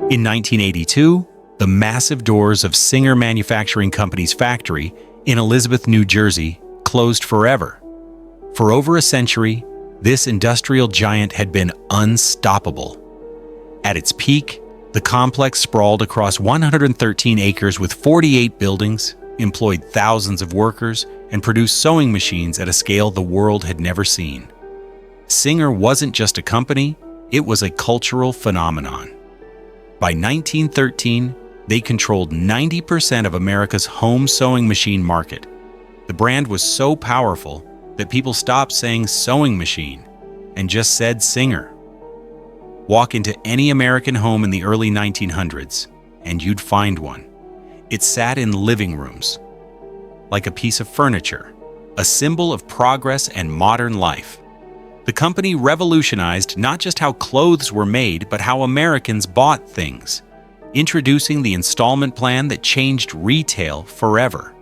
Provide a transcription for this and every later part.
In 1982, the massive doors of Singer Manufacturing Company's factory in Elizabeth, New Jersey, closed forever. For over a century, this industrial giant had been unstoppable. At its peak, the complex sprawled across 113 acres with 48 buildings, employed thousands of workers, and produced sewing machines at a scale the world had never seen. Singer wasn't just a company, it was a cultural phenomenon. By 1913, they controlled 90% of America's home sewing machine market. The brand was so powerful that people stopped saying sewing machine and just said Singer. Walk into any American home in the early 1900s, and you'd find one. It sat in living rooms, like a piece of furniture, a symbol of progress and modern life. The company revolutionized not just how clothes were made, but how Americans bought things, introducing the installment plan that changed retail forever.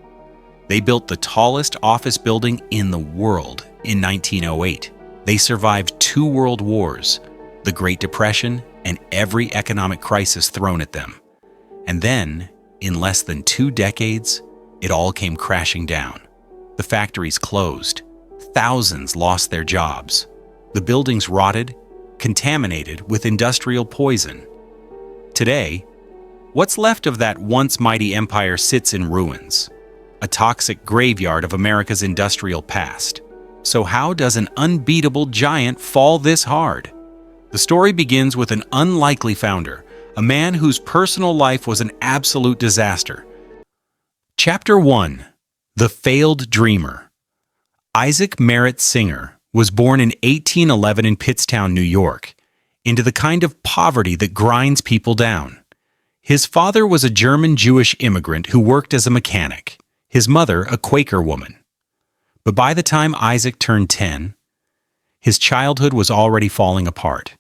They built the tallest office building in the world in 1908. They survived 2 world wars, the Great Depression, and every economic crisis thrown at them. And then, in less than 2 decades, it all came crashing down. The factories closed. Thousands lost their jobs. The buildings rotted, contaminated with industrial poison. Today, what's left of that once mighty empire sits in ruins, a toxic graveyard of America's industrial past. So how does an unbeatable giant fall this hard? The story begins with an unlikely founder, a man whose personal life was an absolute disaster. Chapter 1: The Failed Dreamer. Isaac Merritt Singer was born in 1811 in Pittstown, New York, into the kind of poverty that grinds people down. His father was a German Jewish immigrant who worked as a mechanic, his mother a Quaker woman. But by the time Isaac turned 10, his childhood was already falling apart.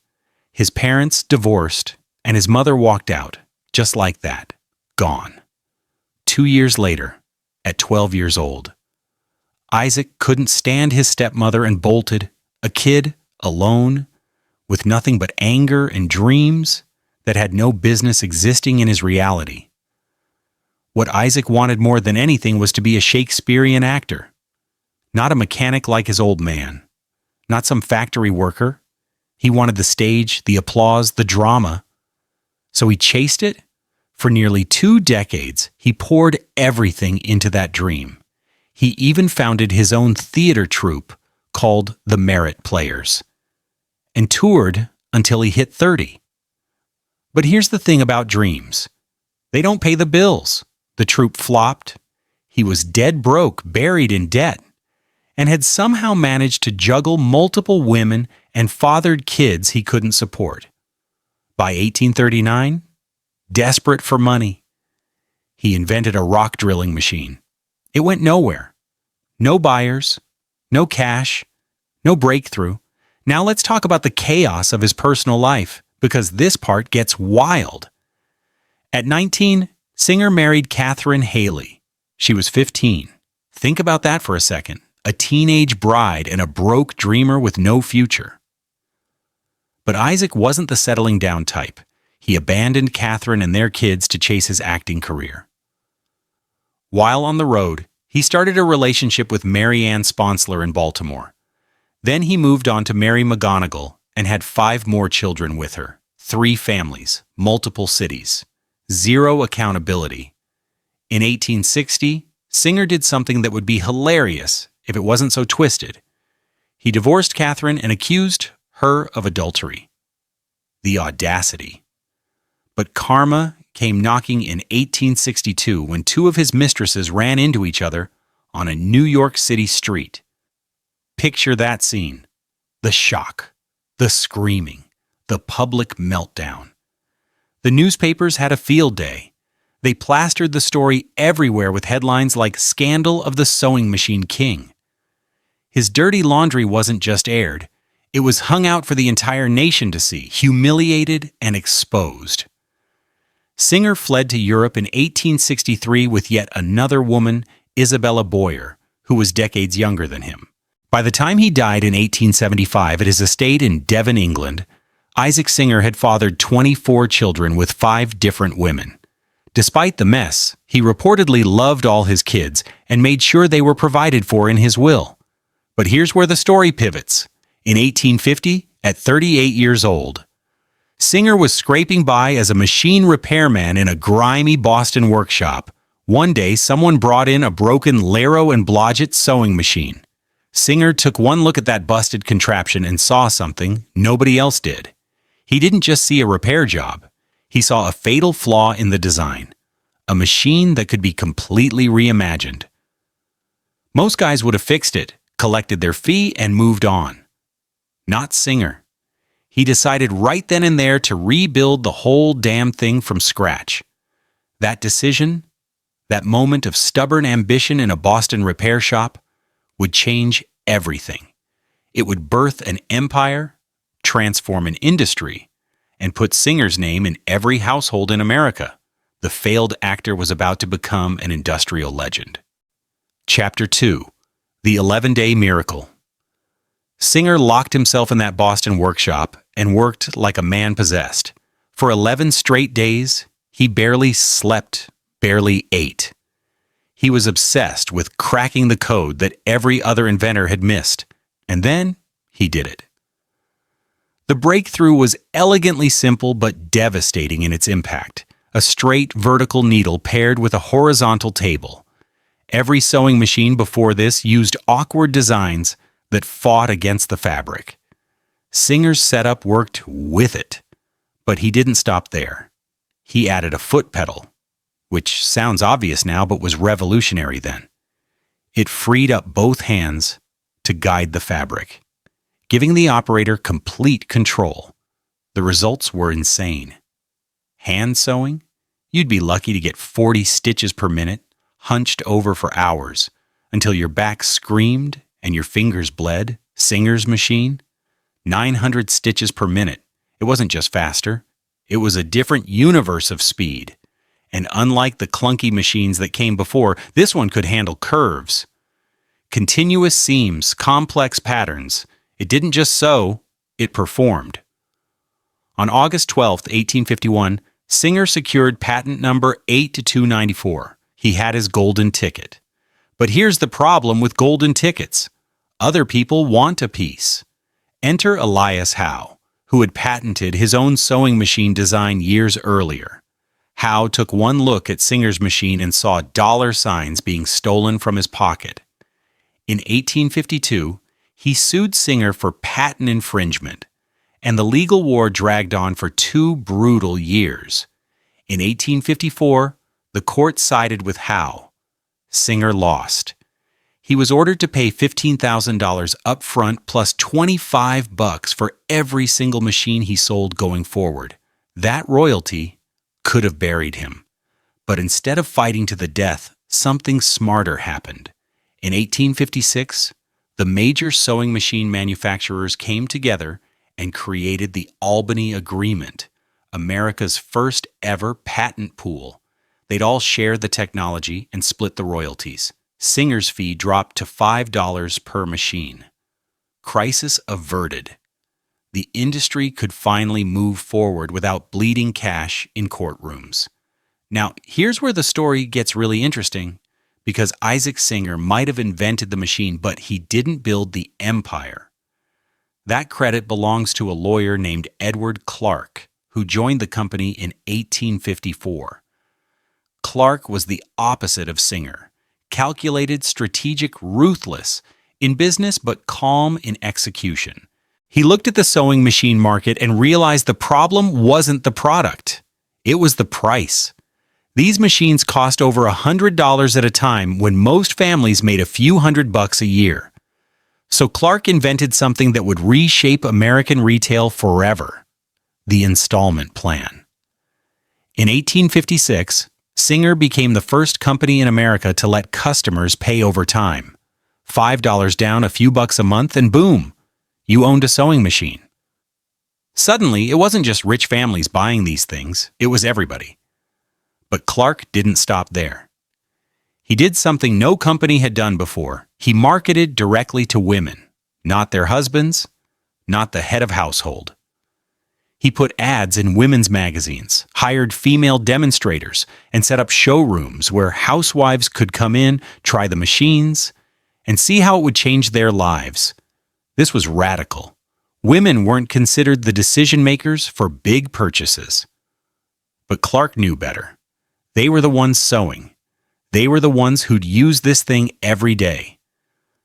His parents divorced, and his mother walked out, just like that, gone. 2 years later, at 12 years old, Isaac couldn't stand his stepmother and bolted, a kid, alone, with nothing but anger and dreams that had no business existing in his reality. What Isaac wanted more than anything was to be a Shakespearean actor, not a mechanic like his old man, not some factory worker. He wanted the stage, the applause, the drama. So he chased it. For nearly 2 decades, he poured everything into that dream. He even founded his own theater troupe called the Merritt Players, and toured until he hit 30. But here's the thing about dreams. They don't pay the bills. The troupe flopped. He was dead broke, buried in debt, and had somehow managed to juggle multiple women and fathered kids he couldn't support. By 1839, desperate for money, he invented a rock drilling machine. It went nowhere. No buyers, no cash, no breakthrough. Now let's talk about the chaos of his personal life, because this part gets wild. At 19, Singer married Catherine Haley. She was 15. Think about that for a second. A teenage bride and a broke dreamer with no future. But Isaac wasn't the settling down type. He abandoned Catherine and their kids to chase his acting career. While on the road, he started a relationship with Mary Ann Sponsler in Baltimore. Then he moved on to Mary McGonigal and had 5 more children with her. 3 families, multiple cities, 0 accountability. In 1860, Singer did something that would be hilarious if it wasn't so twisted. He divorced Catherine and accused her of adultery. The audacity. But karma came knocking in 1862 when 2 of his mistresses ran into each other on a New York City street. Picture that scene. The shock, the screaming, the public meltdown. The newspapers had a field day. They plastered the story everywhere with headlines like "Scandal of the Sewing Machine King." His dirty laundry wasn't just aired. It was hung out for the entire nation to see, humiliated and exposed. Singer fled to Europe in 1863 with yet another woman, Isabella Boyer, who was decades younger than him. By the time he died in 1875 at his estate in Devon, England, Isaac Singer had fathered 24 children with 5 different women. Despite the mess, he reportedly loved all his kids and made sure they were provided for in his will. But here's where the story pivots. In 1850, at 38 years old, Singer was scraping by as a machine repairman in a grimy Boston workshop. One day, someone brought in a broken Laro and Blodgett sewing machine. Singer took one look at that busted contraption and saw something nobody else did. He didn't just see a repair job. He saw a fatal flaw in the design. A machine that could be completely reimagined. Most guys would have fixed it, collected their fee, and moved on. Not Singer. He decided right then and there to rebuild the whole damn thing from scratch. That decision, that moment of stubborn ambition in a Boston repair shop, would change everything. It would birth an empire, transform an industry, and put Singer's name in every household in America. The failed actor was about to become an industrial legend. Chapter 2. The 11-Day Miracle. Singer locked himself in that Boston workshop and worked like a man possessed. For 11 straight days, he barely slept, barely ate. He was obsessed with cracking the code that every other inventor had missed, and then he did it. The breakthrough was elegantly simple but devastating in its impact. A straight vertical needle paired with a horizontal table. Every sewing machine before this used awkward designs that fought against the fabric. Singer's setup worked with it, but he didn't stop there. He added a foot pedal, which sounds obvious now but was revolutionary then. It freed up both hands to guide the fabric, giving the operator complete control. The results were insane. Hand sewing? You'd be lucky to get 40 stitches per minute, hunched over for hours, until your back screamed and your fingers bled. Singer's machine? 900 stitches per minute. It wasn't just faster. It was a different universe of speed. And unlike the clunky machines that came before, this one could handle curves. Continuous seams, complex patterns. It didn't just sew, it performed. On August 12, 1851, Singer secured patent number 82294. He had his golden ticket. But here's the problem with golden tickets. Other people want a piece. Enter Elias Howe, who had patented his own sewing machine design years earlier. Howe took one look at Singer's machine and saw dollar signs being stolen from his pocket. In 1852, he sued Singer for patent infringement, and the legal war dragged on for 2 brutal years. In 1854, the court sided with Howe. Singer lost. He was ordered to pay $15,000 up front plus $25 for every single machine he sold going forward. That royalty could have buried him. But instead of fighting to the death, something smarter happened. In 1856, the major sewing machine manufacturers came together and created the Albany Agreement, America's first ever patent pool. They'd all share the technology and split the royalties. Singer's fee dropped to $5 per machine. Crisis averted. The industry could finally move forward without bleeding cash in courtrooms. Now, here's where the story gets really interesting, because Isaac Singer might have invented the machine, but he didn't build the empire. That credit belongs to a lawyer named Edward Clark, who joined the company in 1854. Clark was the opposite of Singer. Calculated, strategic, ruthless in business, but calm in execution. He looked at the sewing machine market and realized the problem wasn't the product. It was the price. These machines cost over $100 at a time when most families made a few $100 a year. So Clark invented something that would reshape American retail forever: the installment plan. In 1856, Singer became the first company in America to let customers pay over time. $5 down, a few bucks a month, and boom, you owned a sewing machine. Suddenly, it wasn't just rich families buying these things, it was everybody. But Clark didn't stop there. He did something no company had done before. He marketed directly to women, not their husbands, not the head of household. He put ads in women's magazines, hired female demonstrators, and set up showrooms where housewives could come in, try the machines, and see how it would change their lives. This was radical. Women weren't considered the decision makers for big purchases. But Clark knew better. They were the ones sewing. They were the ones who'd use this thing every day.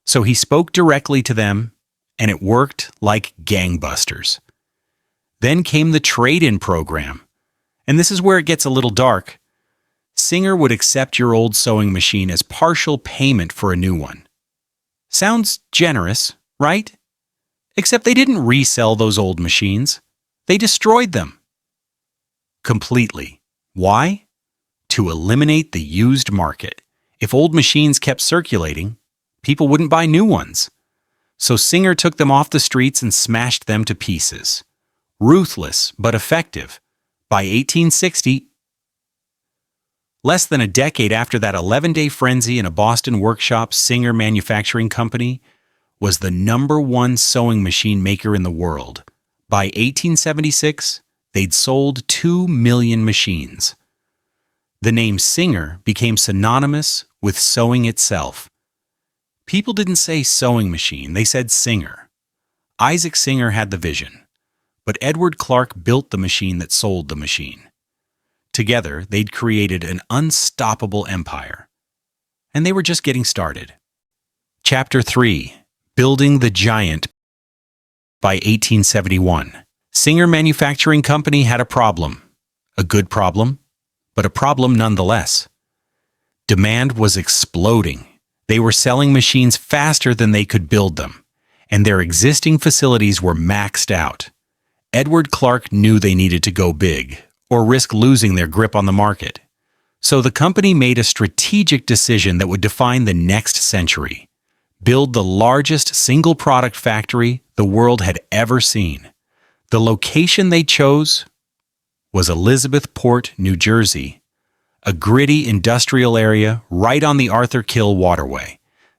So he spoke directly to them, and it worked like gangbusters. Then came the trade-in program. And this is where it gets a little dark. Singer would accept your old sewing machine as partial payment for a new one. Sounds generous, right? Except they didn't resell those old machines. They destroyed them. Completely. Why? To eliminate the used market. If old machines kept circulating, people wouldn't buy new ones. So Singer took them off the streets and smashed them to pieces. Ruthless, but effective. By 1860, less than a decade after that 11-day frenzy in a Boston workshop, Singer Manufacturing Company was the #1 sewing machine maker in the world. By 1876, they'd sold 2 million machines. The name Singer became synonymous with sewing itself. People didn't say sewing machine, they said Singer. Isaac Singer had the vision, but Edward Clark built the machine that sold the machine. Together, they'd created an unstoppable empire. And they were just getting started. Chapter 3. Building the Giant. By 1871, Singer Manufacturing Company had a problem. A good problem, but a problem nonetheless. Demand was exploding. They were selling machines faster than they could build them, and their existing facilities were maxed out. Edward Clark knew they needed to go big, or risk losing their grip on the market. So the company made a strategic decision that would define the next century: build the largest single-product factory the world had ever seen. The location they chose was Elizabethport, New Jersey, a gritty industrial area right on the Arthur Kill waterway.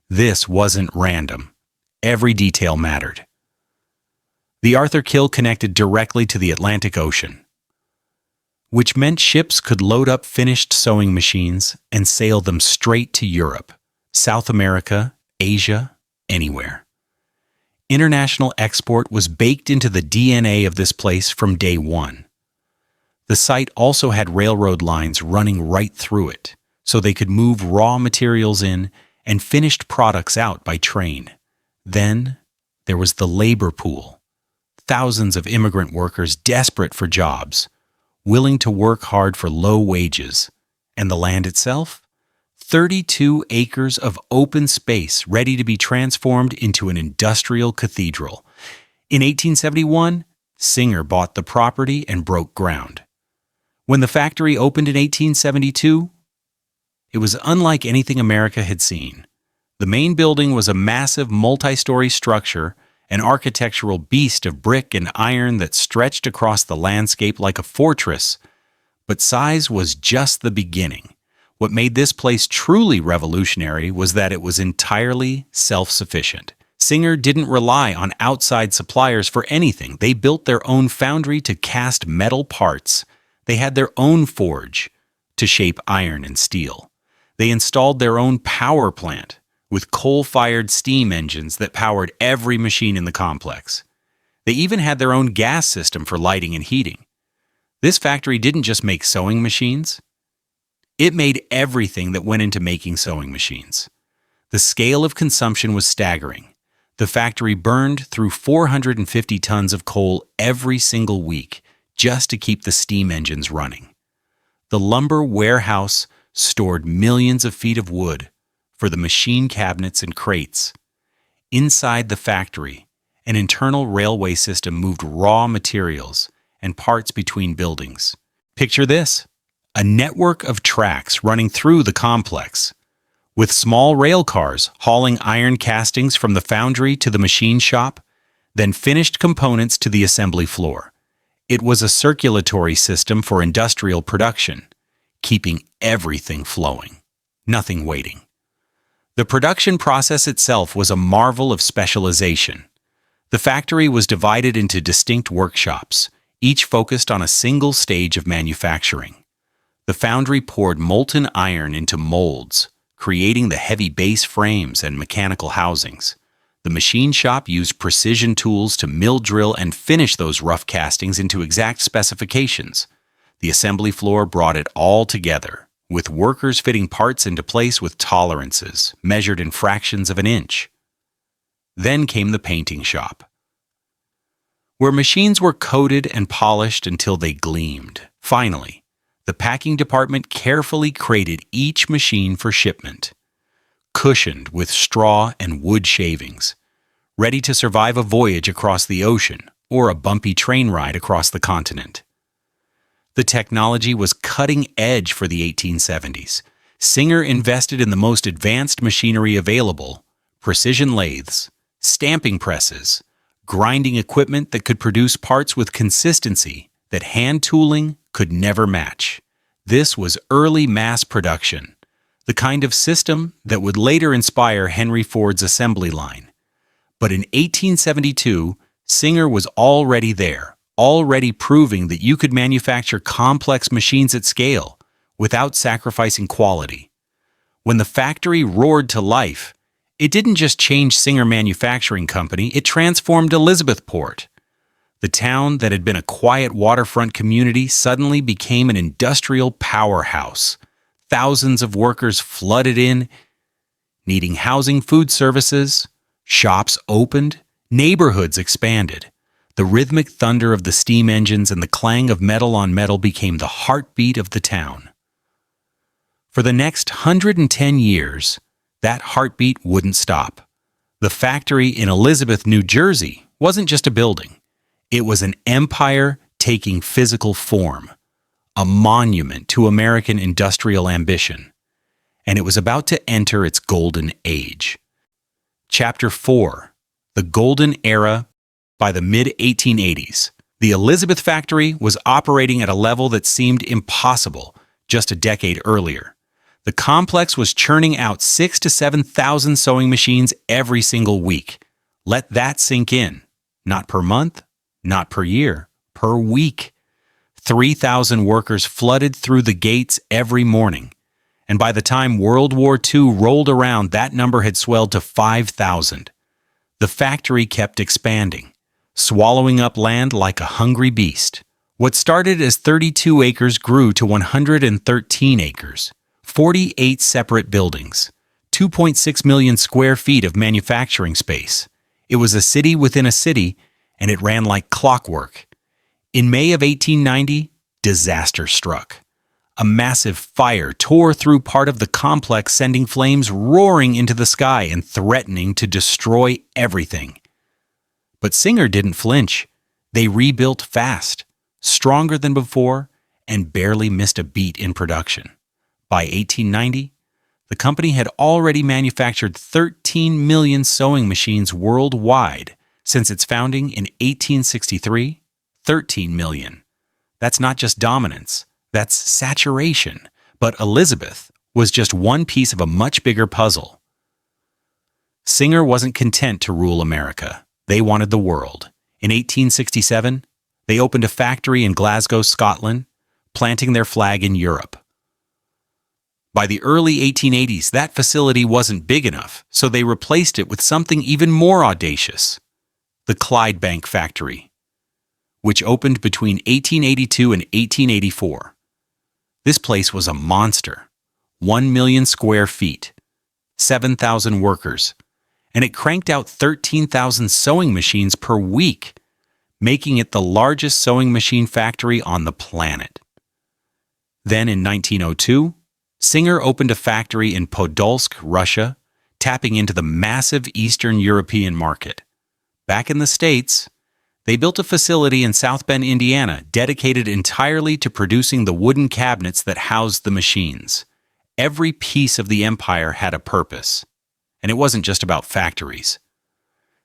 This wasn't random. Every detail mattered. The Arthur Kill connected directly to the Atlantic Ocean, which meant ships could load up finished sewing machines and sail them straight to Europe, South America, Asia, anywhere. International export was baked into the DNA of this place from day one. The site also had railroad lines running right through it, so they could move raw materials in and finished products out by train. Then there was the labor pool. Thousands of immigrant workers desperate for jobs, willing to work hard for low wages. And the land itself? 32 acres of open space ready to be transformed into an industrial cathedral. In 1871, Singer bought the property and broke ground. When the factory opened in 1872, it was unlike anything America had seen. The main building was a massive multi-story structure, an architectural beast of brick and iron that stretched across the landscape like a fortress. But size was just the beginning. What made this place truly revolutionary was that it was entirely self-sufficient. Singer didn't rely on outside suppliers for anything. They built their own foundry to cast metal parts. They had their own forge to shape iron and steel. They installed their own power plant with coal-fired steam engines that powered every machine in the complex. They even had their own gas system for lighting and heating. This factory didn't just make sewing machines. It made everything that went into making sewing machines. The scale of consumption was staggering. The factory burned through 450 tons of coal every single week just to keep the steam engines running. The lumber warehouse stored millions of feet of wood for the machine cabinets and crates. Inside the factory, an internal railway system moved raw materials and parts between buildings. Picture this: a network of tracks running through the complex, with small rail cars hauling iron castings from the foundry to the machine shop, then finished components to the assembly floor. It was a circulatory system for industrial production, keeping everything flowing, nothing waiting. The production process itself was a marvel of specialization. The factory was divided into distinct workshops, each focused on a single stage of manufacturing. The foundry poured molten iron into molds, creating the heavy base frames and mechanical housings. The machine shop used precision tools to mill, drill, and finish those rough castings into exact specifications. The assembly floor brought it all together, with workers fitting parts into place with tolerances measured in fractions of an inch. Then came the painting shop, where machines were coated and polished until they gleamed. Finally, the packing department carefully crated each machine for shipment, cushioned with straw and wood shavings, ready to survive a voyage across the ocean or a bumpy train ride across the continent. The technology was cutting edge for the 1870s. Singer invested in the most advanced machinery available: precision lathes, stamping presses, grinding equipment that could produce parts with consistency that hand tooling could never match. This was early mass production, the kind of system that would later inspire Henry Ford's assembly line. But in 1872, Singer was already there, already proving that you could manufacture complex machines at scale without sacrificing quality. When the factory roared to life, it didn't just change Singer Manufacturing Company, it transformed Elizabethport. The town that had been a quiet waterfront community suddenly became an industrial powerhouse. Thousands of workers flooded in, needing housing, food services. Shops opened, neighborhoods expanded. The rhythmic thunder of the steam engines and the clang of metal on metal became the heartbeat of the town. For the next 110 years, that heartbeat wouldn't stop. The factory in Elizabeth, New Jersey, wasn't just a building. It was an empire taking physical form, a monument to American industrial ambition. And it was about to enter its golden age. Chapter 4: The Golden Era. By the mid-1880s, the Elizabeth factory was operating at a level that seemed impossible just a decade earlier. The complex was churning out 6,000 to 7,000 sewing machines every single week. Let that sink in. Not per month, not per year, per week. 3,000 workers flooded through the gates every morning. And by the time World War II rolled around, that number had swelled to 5,000. The factory kept expanding, swallowing up land like a hungry beast. What started as 32 acres grew to 113 acres, 48 separate buildings, 2.6 million square feet of manufacturing space. It was a city within a city, and it ran like clockwork. In May of 1890, disaster struck. A massive fire tore through part of the complex, sending flames roaring into the sky and threatening to destroy everything. But Singer didn't flinch. They rebuilt fast, stronger than before, and barely missed a beat in production. By 1890, the company had already manufactured 13 million sewing machines worldwide. Since its founding in 1863, 13 million. That's not just dominance, that's saturation. But Elizabeth was just one piece of a much bigger puzzle. Singer wasn't content to rule America. They wanted the world. In 1867, they opened a factory in Glasgow, Scotland, planting their flag in Europe. By the early 1880s, that facility wasn't big enough, so they replaced it with something even more audacious: the Clydebank factory, which opened between 1882 and 1884. This place was a monster, 1 million square feet, 7,000 workers, and it cranked out 13,000 sewing machines per week, making it the largest sewing machine factory on the planet. Then in 1902, Singer opened a factory in Podolsk, Russia, tapping into the massive Eastern European market. Back in the States, they built a facility in South Bend, Indiana, dedicated entirely to producing the wooden cabinets that housed the machines. Every piece of the empire had a purpose, and it wasn't just about factories.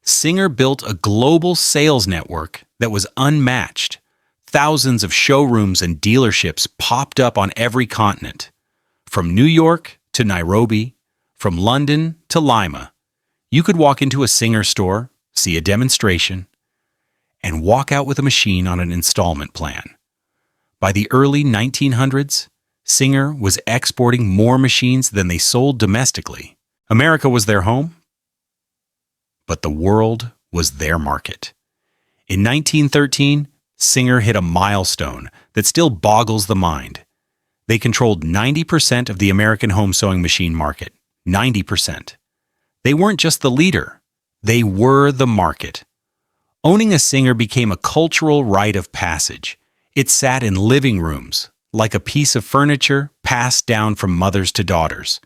Singer built a global sales network that was unmatched. Thousands of showrooms and dealerships popped up on every continent. From New York to Nairobi, from London to Lima, you could walk into a Singer store, see a demonstration, and walk out with a machine on an installment plan. By the early 1900s, Singer was exporting more machines than they sold domestically. America was their home, but the world was their market. In 1913, Singer hit a milestone that still boggles the mind. They controlled 90% of the American home sewing machine market. 90%. They weren't just the leader, they were the market. Owning a Singer became a cultural rite of passage. It sat in living rooms, like a piece of furniture passed down from mothers to daughters.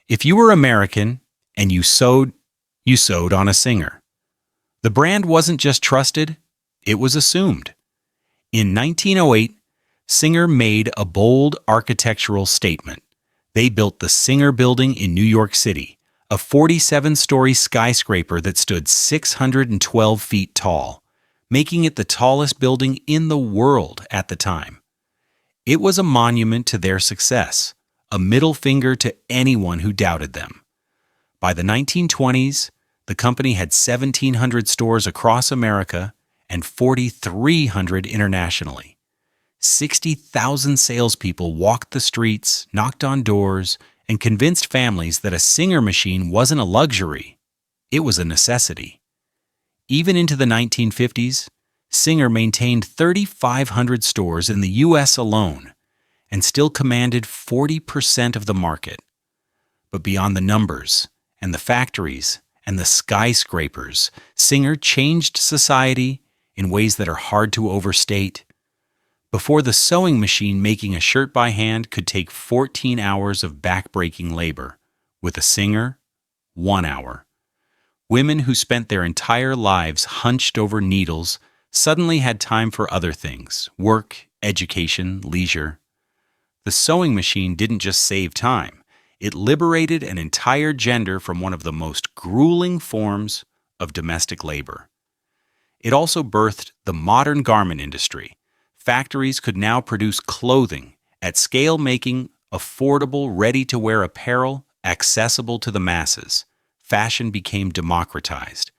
If you were American and you sewed on a Singer. The brand wasn't just trusted, it was assumed. In 1908, Singer made a bold architectural statement. They built the Singer Building in New York City, a 47-story skyscraper that stood 612 feet tall, making it the tallest building in the world at the time. It was a monument to their success, a middle finger to anyone who doubted them. By the 1920s, the company had 1,700 stores across America and 4,300 internationally. 60,000 salespeople walked the streets, knocked on doors, and convinced families that a Singer machine wasn't a luxury, it was a necessity. Even into the 1950s, Singer maintained 3,500 stores in the U.S. alone and still commanded 40% of the market. But beyond the numbers and the factories and the skyscrapers, Singer changed society in ways that are hard to overstate. Before the sewing machine, making a shirt by hand could take 14 hours of back-breaking labor. With a Singer, 1 hour. Women who spent their entire lives hunched over needles suddenly had time for other things: work, education, leisure. The sewing machine didn't just save time, it liberated an entire gender from one of the most grueling forms of domestic labor. It also birthed the modern garment industry. Factories could now produce clothing at scale, making affordable, ready-to-wear apparel accessible to the masses. Fashion became democratized.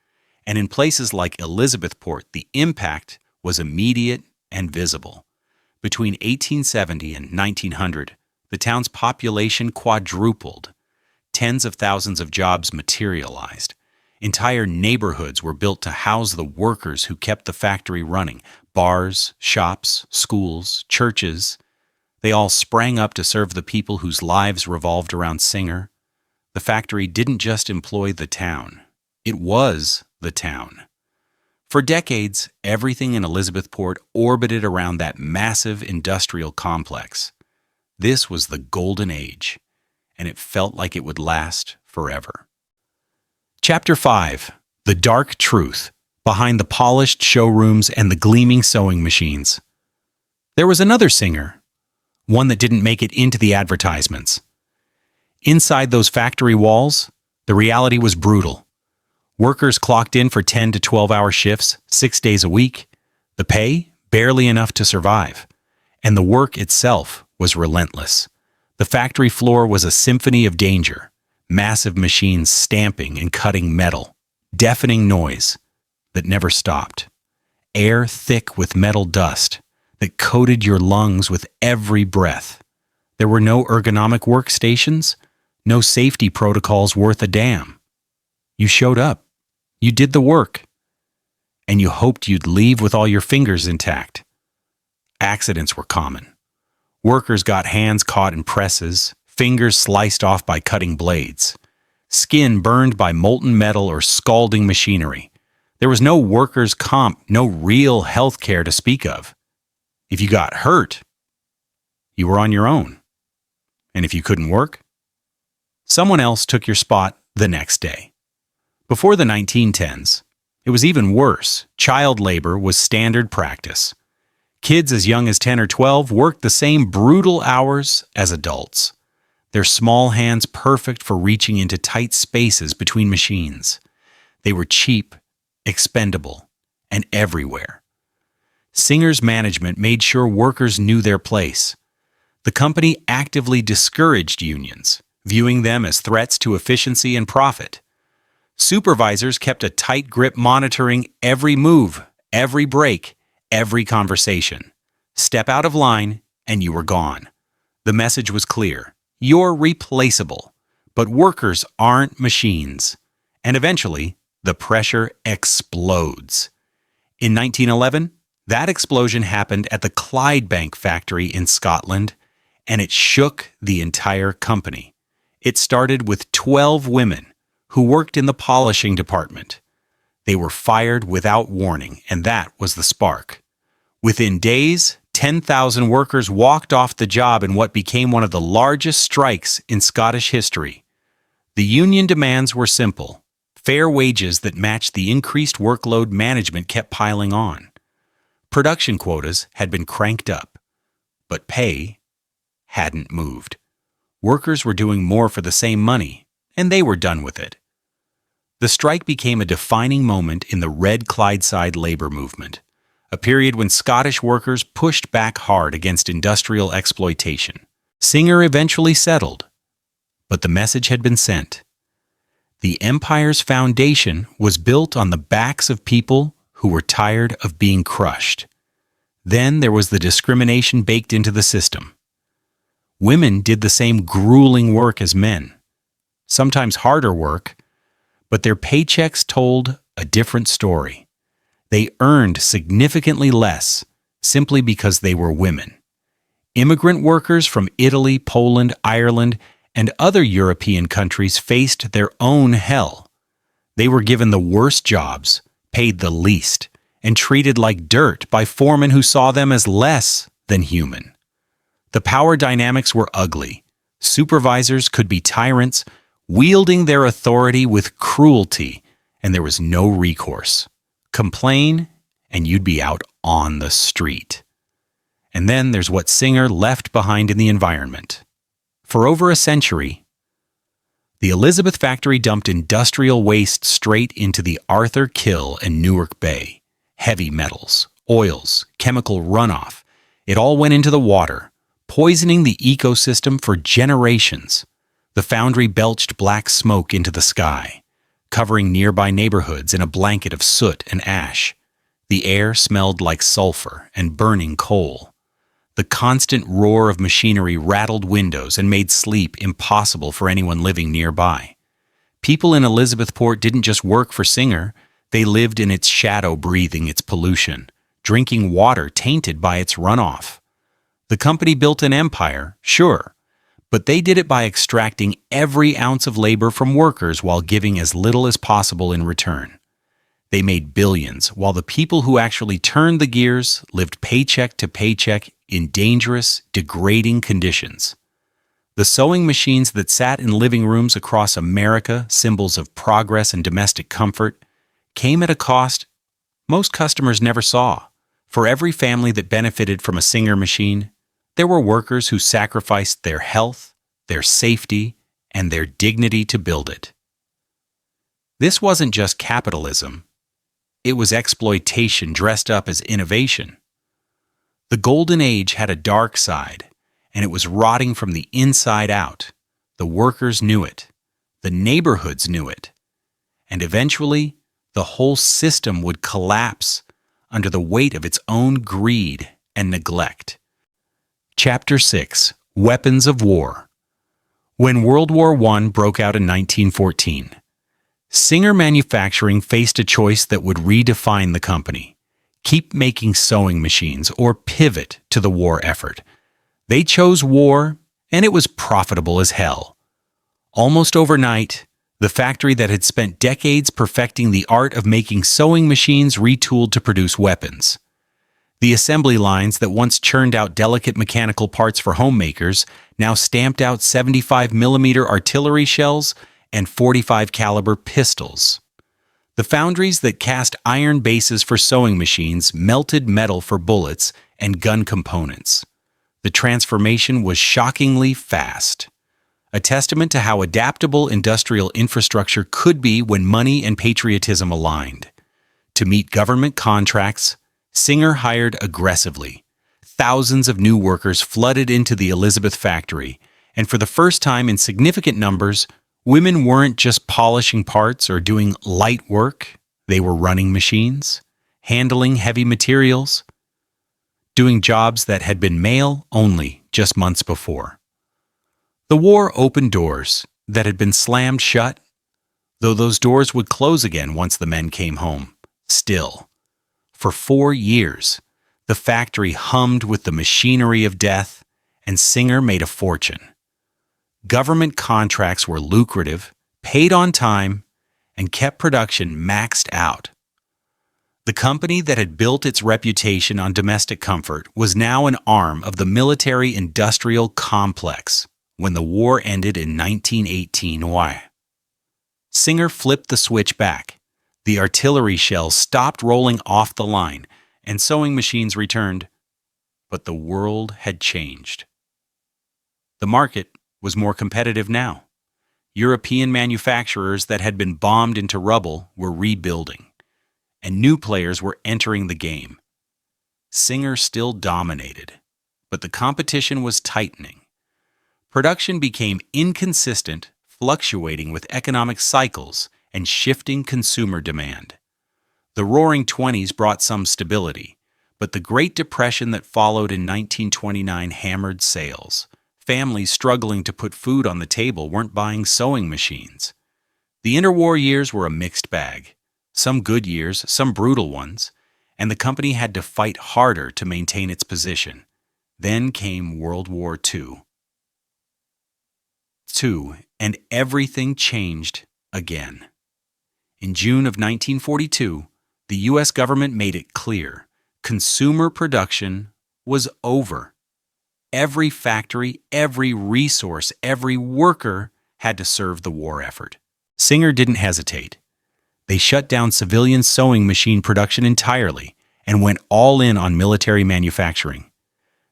And in places like Elizabethport, the impact was immediate and visible. Between 1870 and 1900, the town's population quadrupled. Tens of thousands of jobs materialized. Entire neighborhoods were built to house the workers who kept the factory running. Bars, shops, schools, churches, they all sprang up to serve the people whose lives revolved around Singer. The factory didn't just employ the town, it was the town. For decades, everything in Elizabethport orbited around that massive industrial complex. This was the golden age, and it felt like it would last forever. Chapter 5: The Dark Truth Behind the Polished Showrooms and the Gleaming Sewing Machines. There was another Singer, one that didn't make it into the advertisements. Inside those factory walls, the reality was brutal. Workers clocked in for 10 to 12-hour shifts, 6 days a week. The pay, barely enough to survive. And the work itself was relentless. The factory floor was a symphony of danger. Massive machines stamping and cutting metal. Deafening noise that never stopped. Air thick with metal dust that coated your lungs with every breath. There were no ergonomic workstations, no safety protocols worth a damn. You showed up, you did the work, and you hoped you'd leave with all your fingers intact. Accidents were common. Workers got hands caught in presses, fingers sliced off by cutting blades, skin burned by molten metal or scalding machinery. There was no workers' comp, no real health care to speak of. If you got hurt, you were on your own. And if you couldn't work, someone else took your spot the next day. Before the 1910s, it was even worse. Child labor was standard practice. Kids as young as 10 or 12 worked the same brutal hours as adults. Their small hands perfect for reaching into tight spaces between machines. They were cheap, expendable, and everywhere. Singer's management made sure workers knew their place. The company actively discouraged unions, viewing them as threats to efficiency and profit. Supervisors kept a tight grip monitoring every move, Every break, every conversation. Step out of line, and you were gone. The message was clear. You're replaceable. But workers aren't machines. And eventually, the pressure explodes. In 1911, that explosion happened at the Clydebank factory in Scotland, and it shook the entire company. It started with 12 women who worked in the polishing department. They were fired without warning, and that was the spark. Within days, 10,000 workers walked off the job in what became one of the largest strikes in Scottish history. The union demands were simple: fair wages that matched the increased workload management kept piling on. Production quotas had been cranked up, but pay hadn't moved. Workers were doing more for the same money, and they were done with it. The strike became a defining moment in the Red Clydeside labor movement, a period when Scottish workers pushed back hard against industrial exploitation. Singer eventually settled, but the message had been sent. The empire's foundation was built on the backs of people who were tired of being crushed. Then there was the discrimination baked into the system. Women did the same grueling work as men, sometimes harder work, but their paychecks told a different story. They earned significantly less simply because they were women. Immigrant workers from Italy, Poland, Ireland, and other European countries faced their own hell. They were given the worst jobs, paid the least, and treated like dirt by foremen who saw them as less than human. The power dynamics were ugly. Supervisors could be tyrants, wielding their authority with cruelty, and there was no recourse. Complain, and you'd be out on the street. And then there's what Singer left behind in the environment. For over a century, the Elizabeth factory dumped industrial waste straight into the Arthur Kill and Newark Bay. Heavy metals, oils, chemical runoff. It all went into the water, poisoning the ecosystem for generations. The foundry belched black smoke into the sky, covering nearby neighborhoods in a blanket of soot and ash. The air smelled like sulfur and burning coal. The constant roar of machinery rattled windows and made sleep impossible for anyone living nearby. People in Elizabethport didn't just work for Singer, they lived in its shadow, breathing its pollution, drinking water tainted by its runoff. The company built an empire, sure, but they did it by extracting every ounce of labor from workers while giving as little as possible in return. They made billions, while the people who actually turned the gears lived paycheck to paycheck in dangerous, degrading conditions. The sewing machines that sat in living rooms across America, symbols of progress and domestic comfort, came at a cost most customers never saw. For every family that benefited from a Singer machine, there were workers who sacrificed their health, their safety, and their dignity to build it. This wasn't just capitalism. It was exploitation dressed up as innovation. The Golden Age had a dark side, and it was rotting from the inside out. The workers knew it. The neighborhoods knew it. And eventually, the whole system would collapse under the weight of its own greed and neglect. Chapter 6: Weapons of War. When World War I broke out in 1914, Singer Manufacturing faced a choice that would redefine the company: keep making sewing machines or pivot to the war effort. They chose war, and it was profitable as hell. Almost overnight, the factory that had spent decades perfecting the art of making sewing machines retooled to produce weapons. The assembly lines that once churned out delicate mechanical parts for homemakers now stamped out 75mm artillery shells and .45 caliber pistols. The foundries that cast iron bases for sewing machines melted metal for bullets and gun components. The transformation was shockingly fast, a testament to how adaptable industrial infrastructure could be when money and patriotism aligned. To meet government contracts, Singer hired aggressively. Thousands of new workers flooded into the Elizabeth factory, and for the first time in significant numbers, women weren't just polishing parts or doing light work, they were running machines, handling heavy materials, doing jobs that had been male only just months before. The war opened doors that had been slammed shut, though those doors would close again once the men came home. Still, for 4 years, the factory hummed with the machinery of death, and Singer made a fortune. Government contracts were lucrative, paid on time, and kept production maxed out. The company that had built its reputation on domestic comfort was now an arm of the military-industrial complex when the war ended in 1918. Why? Singer flipped the switch back. The artillery shells stopped rolling off the line, and sewing machines returned. But the world had changed. The market was more competitive now. European manufacturers that had been bombed into rubble were rebuilding, and new players were entering the game. Singer still dominated, but the competition was tightening. Production became inconsistent, fluctuating with economic cycles and shifting consumer demand. The Roaring Twenties brought some stability, but the Great Depression that followed in 1929 hammered sales. Families struggling to put food on the table weren't buying sewing machines. The interwar years were a mixed bag. Some good years, some brutal ones, and the company had to fight harder to maintain its position. Then came World War II. And everything changed again. In June of 1942, the U.S. government made it clear consumer production was over. Every factory, every resource, every worker had to serve the war effort. Singer didn't hesitate. They shut down civilian sewing machine production entirely and went all in on military manufacturing.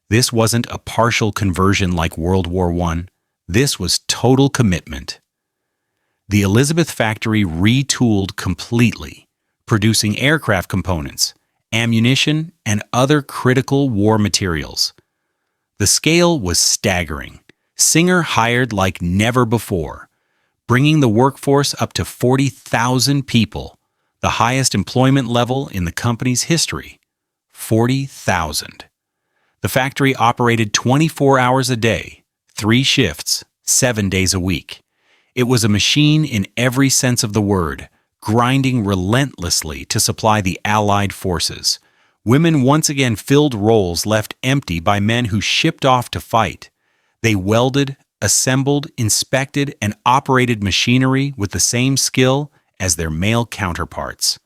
This wasn't a partial conversion like World War I. This was total commitment. The Elizabeth factory retooled completely, producing aircraft components, ammunition, and other critical war materials. The scale was staggering. Singer hired like never before, bringing the workforce up to 40,000 people, the highest employment level in the company's history. 40,000. The factory operated 24 hours a day, 3 shifts, 7 days a week. It was a machine in every sense of the word, grinding relentlessly to supply the Allied forces. Women once again filled roles left empty by men who shipped off to fight. They welded, assembled, inspected, and operated machinery with the same skill as their male counterparts,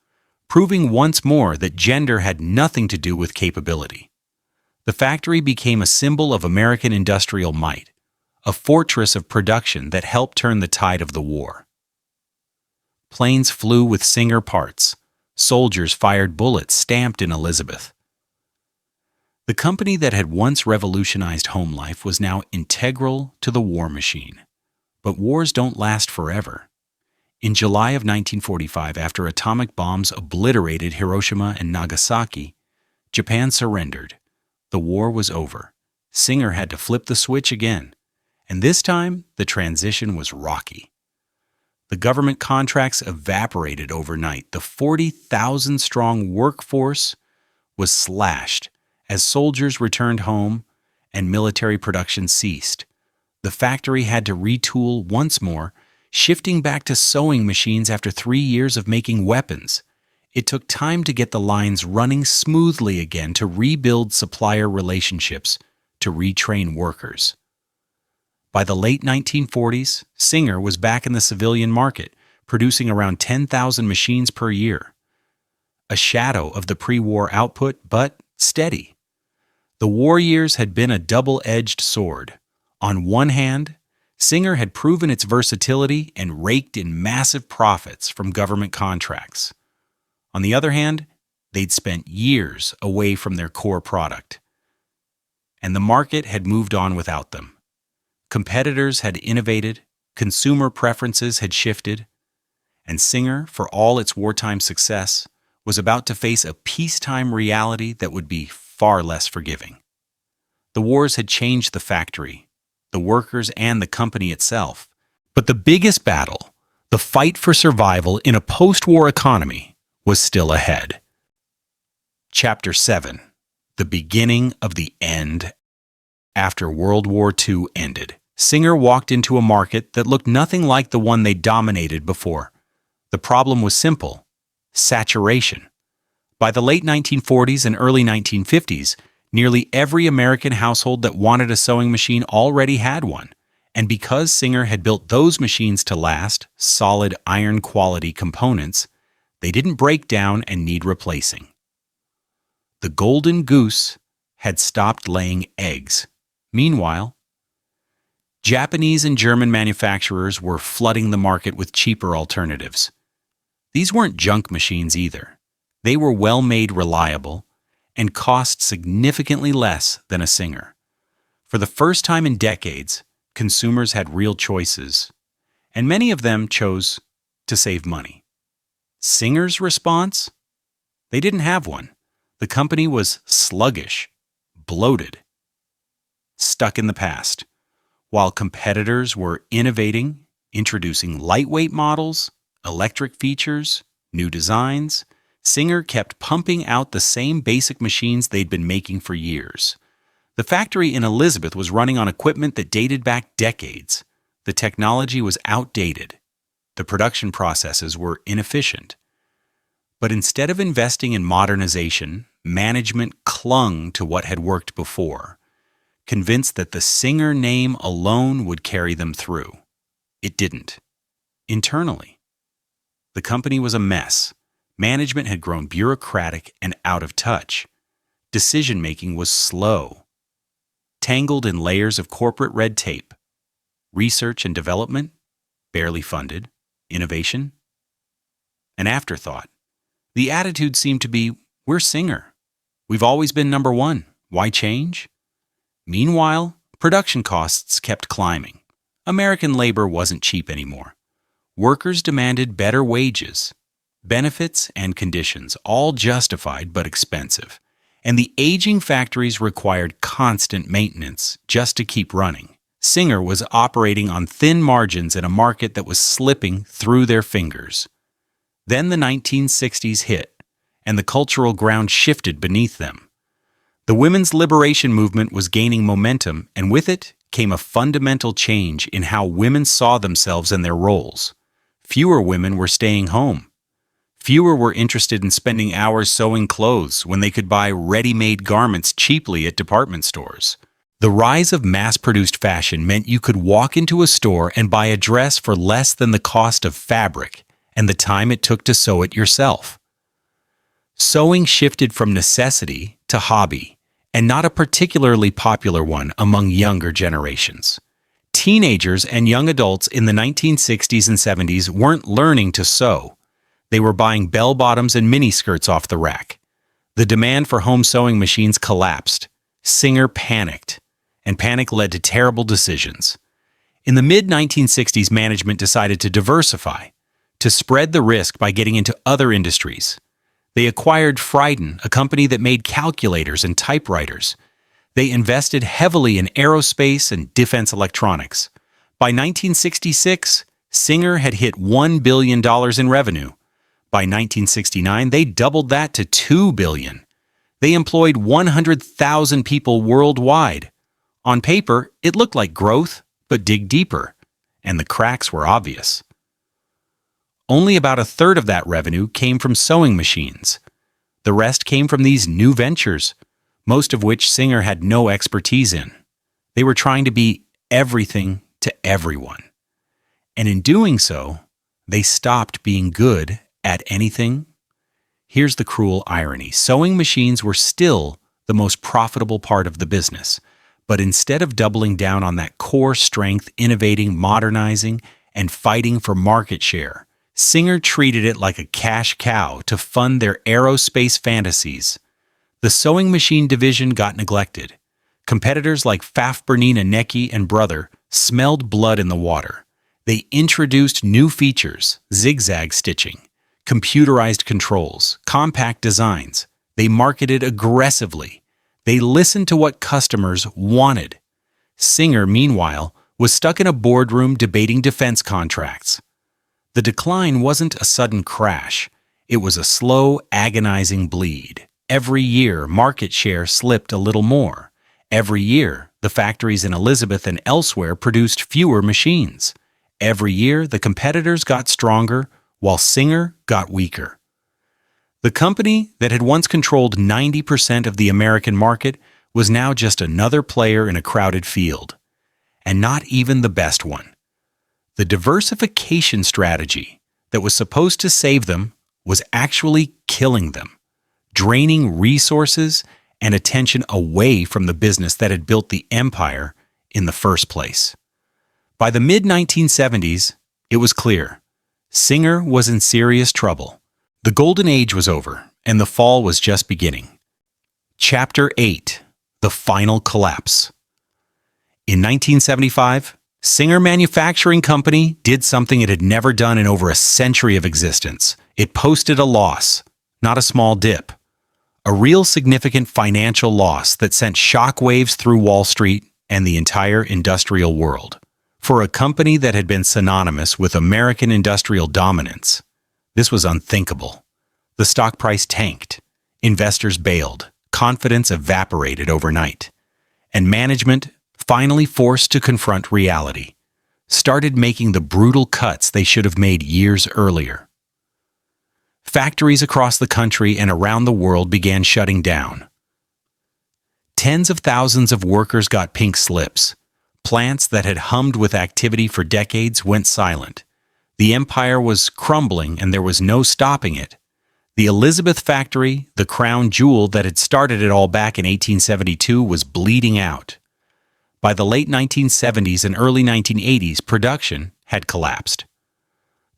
proving once more that gender had nothing to do with capability. The factory became a symbol of American industrial might, a fortress of production that helped turn the tide of the war. Planes flew with Singer parts. Soldiers fired bullets stamped in Elizabeth. The company that had once revolutionized home life was now integral to the war machine. But wars don't last forever. In July of 1945, after atomic bombs obliterated Hiroshima and Nagasaki, Japan surrendered. The war was over. Singer had to flip the switch again, and this time the transition was rocky. The government contracts evaporated overnight. The 40,000-strong workforce was slashed as soldiers returned home and military production ceased. The factory had to retool once more, shifting back to sewing machines after 3 years of making weapons. It took time to get the lines running smoothly again, to rebuild supplier relationships, to retrain workers. By the late 1940s, Singer was back in the civilian market, producing around 10,000 machines per year. A shadow of the pre-war output, but steady. The war years had been a double-edged sword. On one hand, Singer had proven its versatility and raked in massive profits from government contracts. On the other hand, they'd spent years away from their core product, and the market had moved on without them. Competitors had innovated, consumer preferences had shifted, and Singer, for all its wartime success, was about to face a peacetime reality that would be far less forgiving. The wars had changed the factory, the workers, and the company itself. But the biggest battle, the fight for survival in a post-war economy, was still ahead. Chapter 7. The Beginning of the End. After World War II ended, Singer walked into a market that looked nothing like the one they dominated before. The problem was simple: saturation. By the late 1940s and early 1950s, nearly every American household that wanted a sewing machine already had one. And because Singer had built those machines to last, solid iron-quality components, they didn't break down and need replacing. The golden goose had stopped laying eggs. Meanwhile, Japanese and German manufacturers were flooding the market with cheaper alternatives. These weren't junk machines either. They were well-made, reliable, and cost significantly less than a Singer. For the first time in decades, consumers had real choices, and many of them chose to save money. Singer's response? They didn't have one. The company was sluggish, bloated, stuck in the past. While competitors were innovating, introducing lightweight models, electric features, new designs, Singer kept pumping out the same basic machines they'd been making for years. The factory in Elizabeth was running on equipment that dated back decades. The technology was outdated. The production processes were inefficient. But instead of investing in modernization, management clung to what had worked before, convinced that the Singer name alone would carry them through. It didn't. Internally, the company was a mess. Management had grown bureaucratic and out of touch. Decision-making was slow, tangled in layers of corporate red tape. Research and development, barely funded. Innovation, an afterthought. The attitude seemed to be, we're Singer. We've always been number one. Why change? Meanwhile, production costs kept climbing. American labor wasn't cheap anymore. Workers demanded better wages, benefits, and conditions, all justified but expensive. And the aging factories required constant maintenance just to keep running. Singer was operating on thin margins in a market that was slipping through their fingers. Then the 1960s hit, and the cultural ground shifted beneath them. The women's liberation movement was gaining momentum, and with it came a fundamental change in how women saw themselves and their roles. Fewer women were staying home. Fewer were interested in spending hours sewing clothes when they could buy ready-made garments cheaply at department stores. The rise of mass-produced fashion meant you could walk into a store and buy a dress for less than the cost of fabric and the time it took to sew it yourself. Sewing shifted from necessity to hobby, and not a particularly popular one among younger generations. Teenagers and young adults in the 1960s and 70s weren't learning to sew. They were buying bell-bottoms and miniskirts off the rack. The demand for home sewing machines collapsed. Singer panicked, and panic led to terrible decisions. In the mid-1960s, management decided to diversify, to spread the risk by getting into other industries. They acquired Friden, a company that made calculators and typewriters. They invested heavily in aerospace and defense electronics. By 1966, Singer had hit $1 billion in revenue. By 1969, they doubled that to $2 billion. They employed 100,000 people worldwide. On paper, it looked like growth, but dig deeper, and the cracks were obvious. Only about a third of that revenue came from sewing machines. The rest came from these new ventures, most of which Singer had no expertise in. They were trying to be everything to everyone. And in doing so, they stopped being good at anything. Here's the cruel irony. Sewing machines were still the most profitable part of the business. But instead of doubling down on that core strength, innovating, modernizing, and fighting for market share, Singer treated it like a cash cow to fund their aerospace fantasies. The sewing machine division got neglected. Competitors like Pfaff Bernina Necki and Brother smelled blood in the water. They introduced new features, zigzag stitching, computerized controls, compact designs. They marketed aggressively. They listened to what customers wanted. Singer, meanwhile, was stuck in a boardroom debating defense contracts. The decline wasn't a sudden crash. It was a slow, agonizing bleed. Every year, market share slipped a little more. Every year, the factories in Elizabeth and elsewhere produced fewer machines. Every year, the competitors got stronger, while Singer got weaker. The company that had once controlled 90% of the American market was now just another player in a crowded field. And not even the best one. The diversification strategy that was supposed to save them was actually killing them, draining resources and attention away from the business that had built the empire in the first place. By the mid-1970s, it was clear. Singer was in serious trouble. The golden age was over, and the fall was just beginning. Chapter 8: The Final Collapse. In 1975, Singer Manufacturing Company did something it had never done in over a century of existence. It posted a loss, not a small dip. A real significant financial loss that sent shockwaves through Wall Street and the entire industrial world. For a company that had been synonymous with American industrial dominance, this was unthinkable. The stock price tanked, investors bailed, confidence evaporated overnight, and management, finally forced to confront reality, started making the brutal cuts they should have made years earlier. Factories across the country and around the world began shutting down. Tens of thousands of workers got pink slips. Plants that had hummed with activity for decades went silent. The empire was crumbling and there was no stopping it. The Elizabeth factory, the crown jewel that had started it all back in 1872, was bleeding out. By the late 1970s and early 1980s, production had collapsed.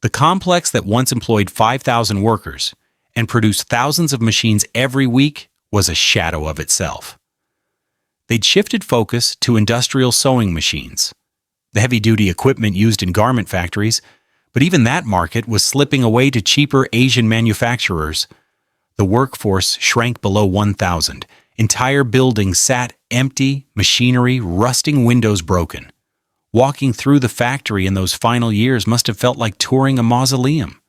The complex that once employed 5,000 workers and produced thousands of machines every week was a shadow of itself. They'd shifted focus to industrial sewing machines, the heavy-duty equipment used in garment factories, but even that market was slipping away to cheaper Asian manufacturers. The workforce shrank below 1,000. Entire buildings sat empty, machinery, rusting windows broken. Walking through the factory in those final years must have felt like touring a mausoleum.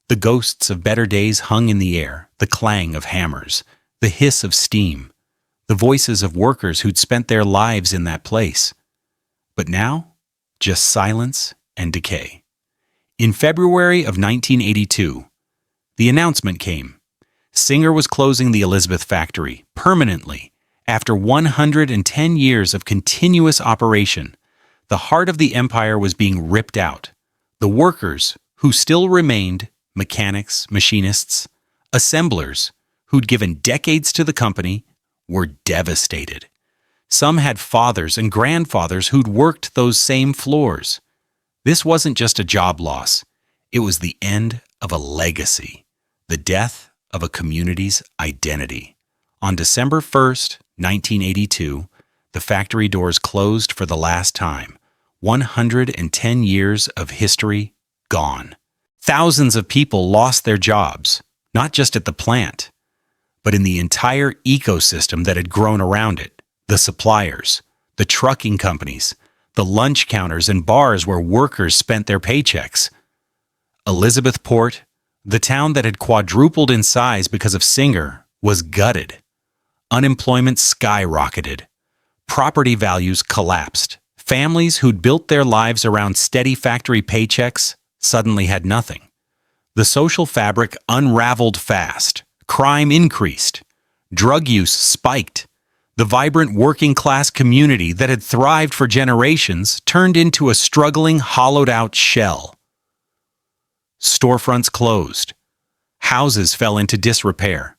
The ghosts of better days hung in the air, the clang of hammers, the hiss of steam, the voices of workers who'd spent their lives in that place. But now, just silence and decay. In February of 1982, the announcement came. Singer was closing the Elizabeth factory permanently after 110 years of continuous operation. The heart of the empire was being ripped out. The workers, who still remained mechanics, machinists, assemblers, who'd given decades to the company, were devastated. Some had fathers and grandfathers who'd worked those same floors. This wasn't just a job loss. It was the end of a legacy, the death of a community's identity. On December 1st, 1982, the factory doors closed for the last time. 110 years of history gone. Thousands of people lost their jobs, not just at the plant, but in the entire ecosystem that had grown around it. The suppliers, the trucking companies, the lunch counters and bars where workers spent their paychecks. Elizabethport, the town that had quadrupled in size because of Singer, was gutted. Unemployment skyrocketed. Property values collapsed. Families who'd built their lives around steady factory paychecks suddenly had nothing. The social fabric unraveled fast. Crime increased. Drug use spiked. The vibrant working-class community that had thrived for generations turned into a struggling, hollowed-out shell. Storefronts closed. Houses fell into disrepair.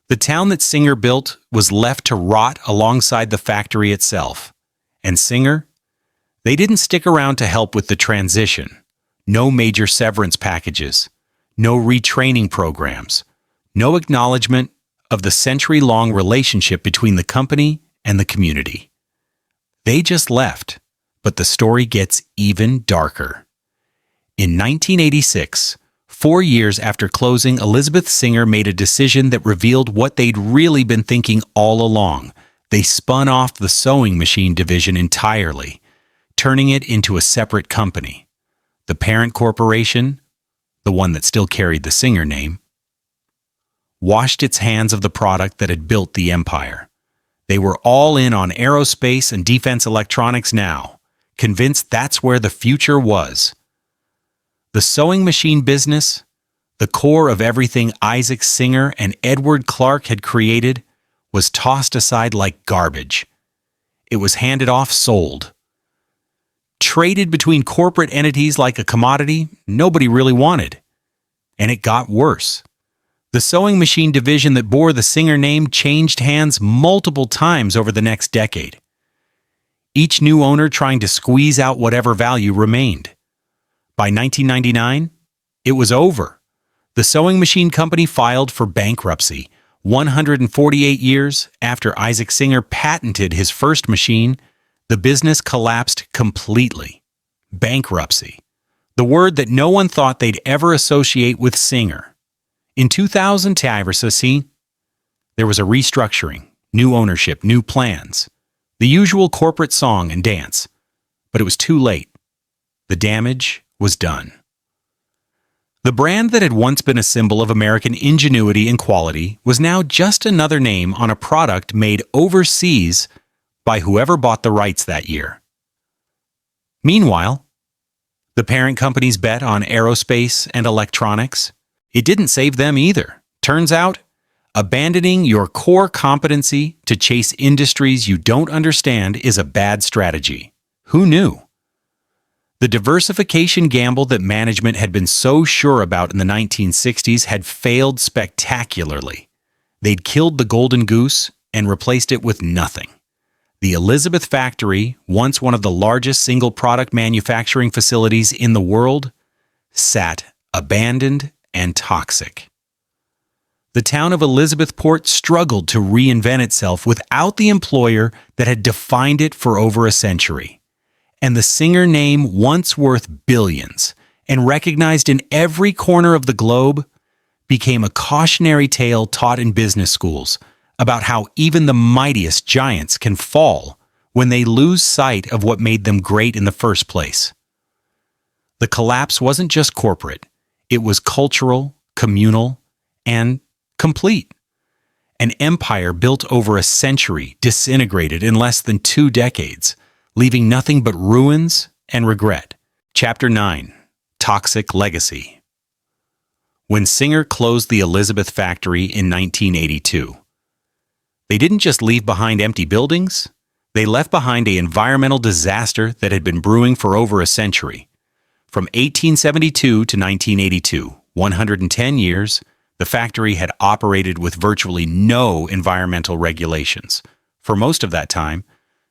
The town that Singer built was left to rot alongside the factory itself. And Singer? They didn't stick around to help with the transition. No major severance packages. No retraining programs. No acknowledgement of the century-long relationship between the company and the community. They just left, but the story gets even darker. In 1986, 4 years after closing, Elizabeth Singer made a decision that revealed what they'd really been thinking all along. They spun off the sewing machine division entirely, turning it into a separate company. The parent corporation, the one that still carried the Singer name, washed its hands of the product that had built the empire. They were all in on aerospace and defense electronics now, convinced that's where the future was. The sewing machine business, the core of everything Isaac Singer and Edward Clark had created, was tossed aside like garbage. It was handed off sold. Traded between corporate entities like a commodity nobody really wanted. And it got worse. The sewing machine division that bore the Singer name changed hands multiple times over the next decade. Each new owner trying to squeeze out whatever value remained. By 1999, it was over. The sewing machine company filed for bankruptcy 148 years after Isaac Singer patented his first machine. The business collapsed completely. Bankruptcy. The word that no one thought they'd ever associate with Singer. In 2000, there was a restructuring, new ownership, new plans. The usual corporate song and dance. But it was too late. The damage was done. The brand that had once been a symbol of American ingenuity and quality was now just another name on a product made overseas by whoever bought the rights that year. Meanwhile, the parent company's bet on aerospace and electronics, it didn't save them either. Turns out, abandoning your core competency to chase industries you don't understand is a bad strategy. Who knew? The diversification gamble that management had been so sure about in the 1960s had failed spectacularly. They'd killed the golden goose and replaced it with nothing. The Elizabeth factory, once one of the largest single-product manufacturing facilities in the world, sat abandoned and toxic. The town of Elizabethport struggled to reinvent itself without the employer that had defined it for over a century. And the Singer name, once worth billions and recognized in every corner of the globe, became a cautionary tale taught in business schools about how even the mightiest giants can fall when they lose sight of what made them great in the first place. The collapse wasn't just corporate. It was cultural, communal, and complete. An empire built over a century disintegrated in less than 2 decades, leaving nothing but ruins and regret. Chapter 9. Toxic Legacy. When Singer closed the Elizabeth factory in 1982, they didn't just leave behind empty buildings, they left behind an environmental disaster that had been brewing for over a century. From 1872 to 1982, 110 years, the factory had operated with virtually no environmental regulations. For most of that time,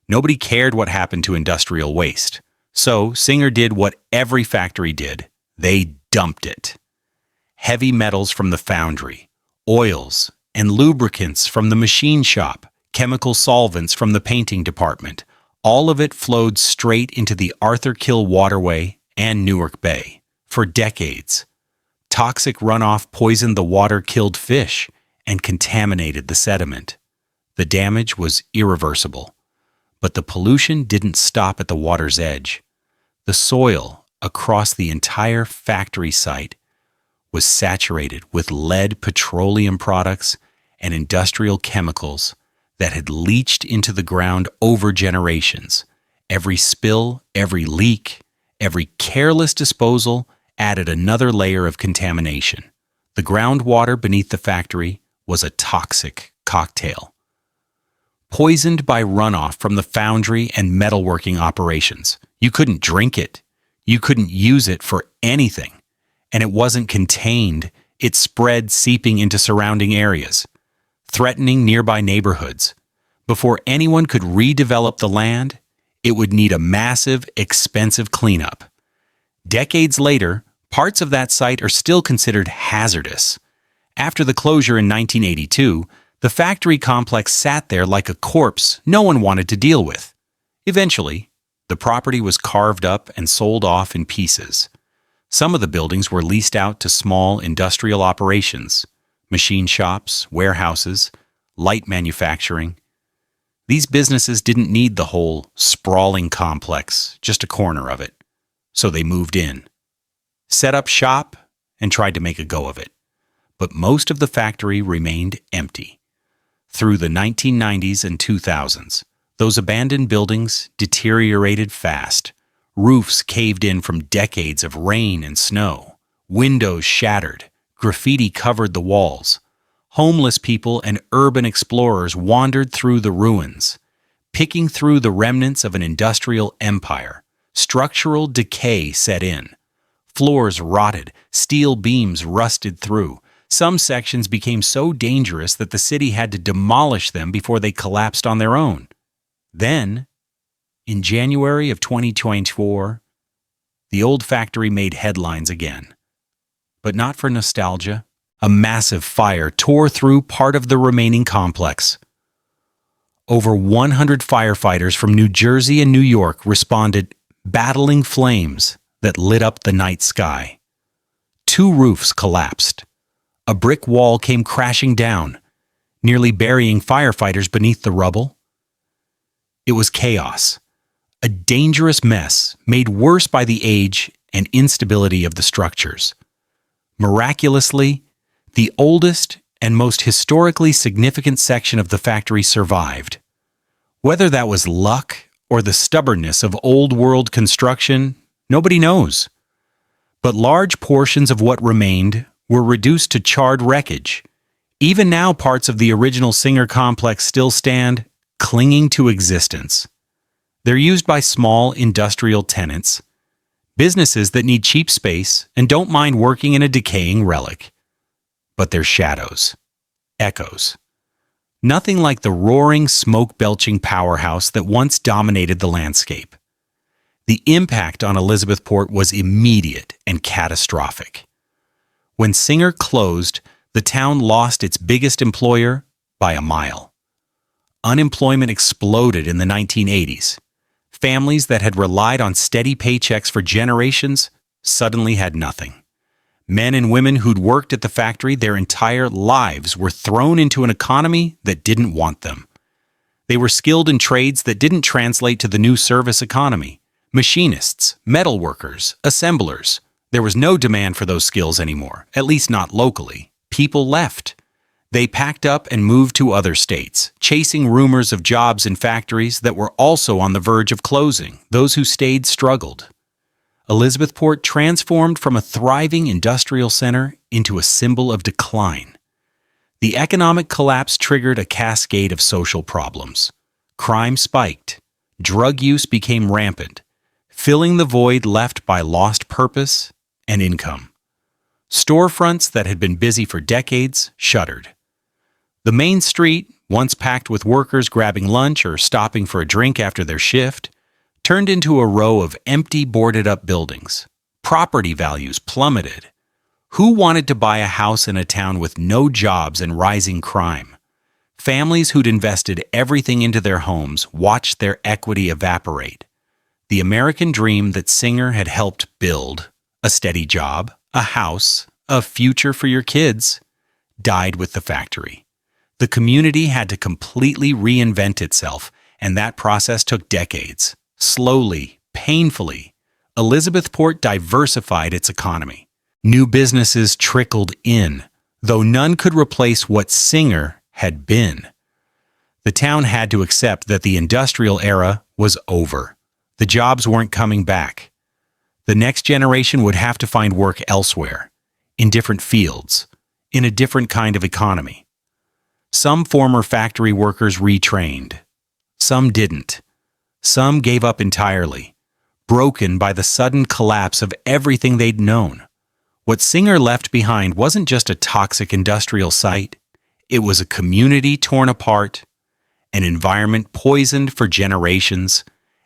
nobody cared what happened to industrial waste. So Singer did what every factory did. They dumped it. Heavy metals from the foundry, oils and lubricants from the machine shop, chemical solvents from the painting department, all of it flowed straight into the Arthur Kill Waterway and Newark Bay. For decades, toxic runoff poisoned the water, killed fish, and contaminated the sediment. The damage was irreversible. But the pollution didn't stop at the water's edge. The soil across the entire factory site was saturated with lead petroleum products and industrial chemicals that had leached into the ground over generations. Every spill, every leak, every careless disposal added another layer of contamination. The groundwater beneath the factory was a toxic cocktail. Poisoned by runoff from the foundry and metalworking operations. You couldn't drink it. You couldn't use it for anything. And it wasn't contained. It spread, seeping into surrounding areas, threatening nearby neighborhoods. Before anyone could redevelop the land, it would need a massive, expensive cleanup. Decades later, parts of that site are still considered hazardous. After the closure in 1982, the factory complex sat there like a corpse no one wanted to deal with. Eventually, the property was carved up and sold off in pieces. Some of the buildings were leased out to small industrial operations, machine shops, warehouses, light manufacturing. These businesses didn't need the whole sprawling complex, just a corner of it. So they moved in, set up shop, and tried to make a go of it. but most of the factory remained empty. Through the 1990s and 2000s, those abandoned buildings deteriorated fast. Roofs caved in from decades of rain and snow. Windows shattered. Graffiti covered the walls. Homeless people and urban explorers wandered through the ruins, picking through the remnants of an industrial empire. Structural decay set in. Floors rotted, steel beams rusted through. Some sections became so dangerous that the city had to demolish them before they collapsed on their own. Then, in January of 2024, the old factory made headlines again. But not for nostalgia. A massive fire tore through part of the remaining complex. Over 100 firefighters from New Jersey and New York responded, battling flames that lit up the night sky. 2 roofs collapsed. A brick wall came crashing down, nearly burying firefighters beneath the rubble. It was chaos, a dangerous mess made worse by the age and instability of the structures. Miraculously, the oldest and most historically significant section of the factory survived. Whether that was luck or the stubbornness of old-world construction, nobody knows. But large portions of what remained were reduced to charred wreckage. Even now, parts of the original Singer complex still stand, clinging to existence. They're used by small industrial tenants, businesses that need cheap space and don't mind working in a decaying relic. But they're shadows, echoes. Nothing like the roaring, smoke-belching powerhouse that once dominated the landscape. The impact on Elizabethport was immediate and catastrophic. When Singer closed, the town lost its biggest employer by a mile. Unemployment exploded in the 1980s. Families that had relied on steady paychecks for generations suddenly had nothing. Men and women who'd worked at the factory their entire lives were thrown into an economy that didn't want them. They were skilled in trades that didn't translate to the new service economy. Machinists, metal workers, assemblers. There was no demand for those skills anymore, at least not locally. People left. They packed up and moved to other states, chasing rumors of jobs in factories that were also on the verge of closing. Those who stayed struggled. Elizabethport transformed from a thriving industrial center into a symbol of decline. The economic collapse triggered a cascade of social problems. Crime spiked. Drug use became rampant, filling the void left by lost purpose and income. Storefronts that had been busy for decades shuttered. The main street, once packed with workers grabbing lunch or stopping for a drink after their shift, turned into a row of empty, boarded-up buildings. Property values plummeted. Who wanted to buy a house in a town with no jobs and rising crime? Families who'd invested everything into their homes watched their equity evaporate. The American dream that Singer had helped build, a steady job, a house, a future for your kids, died with the factory. The community had to completely reinvent itself, and that process took decades. Slowly, painfully, Elizabethport diversified its economy. New businesses trickled in, though none could replace what Singer had been. The town had to accept that the industrial era was over. The jobs weren't coming back. The next generation would have to find work elsewhere, in different fields, in a different kind of economy. Some former factory workers retrained. Some didn't. Some gave up entirely, broken by the sudden collapse of everything they'd known. What Singer left behind wasn't just a toxic industrial site. It was a community torn apart, an environment poisoned for generations,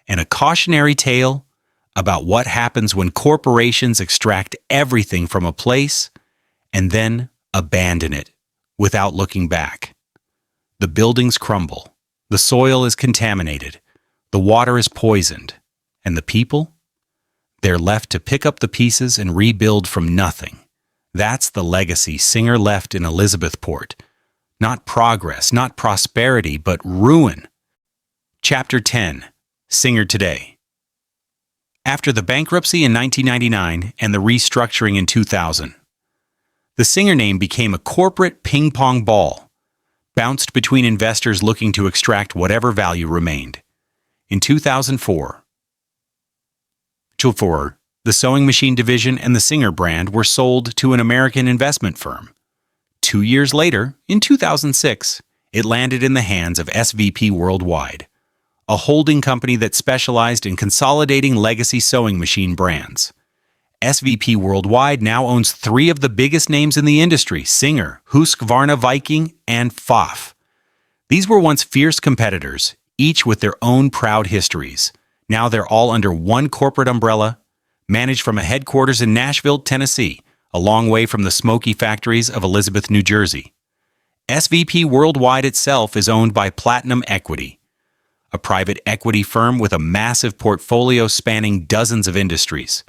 and a cautionary tale about what happens when corporations extract everything from a place and then abandon it without looking back. The buildings crumble, the soil is contaminated, the water is poisoned, and the people? They're left to pick up the pieces and rebuild from nothing. That's the legacy Singer left in Elizabethport. Not progress, not prosperity, but ruin. Chapter 10. Singer Today. After the bankruptcy in 1999 and the restructuring in 2000, The Singer name became a corporate ping-pong ball, bounced between investors looking to extract whatever value remained. In 2004, the sewing machine division and the Singer brand were sold to an American investment firm. 2 years later, in 2006, it landed in the hands of SVP Worldwide, a holding company that specialized in consolidating legacy sewing machine brands. SVP Worldwide now owns 3 of the biggest names in the industry: Singer, Husqvarna Viking, and Pfaff. These were once fierce competitors, each with their own proud histories. Now they're all under one corporate umbrella, managed from a headquarters in Nashville, Tennessee, a long way from the smoky factories of Elizabeth, New Jersey. SVP Worldwide itself is owned by Platinum Equity, a private equity firm with a massive portfolio spanning dozens of industries.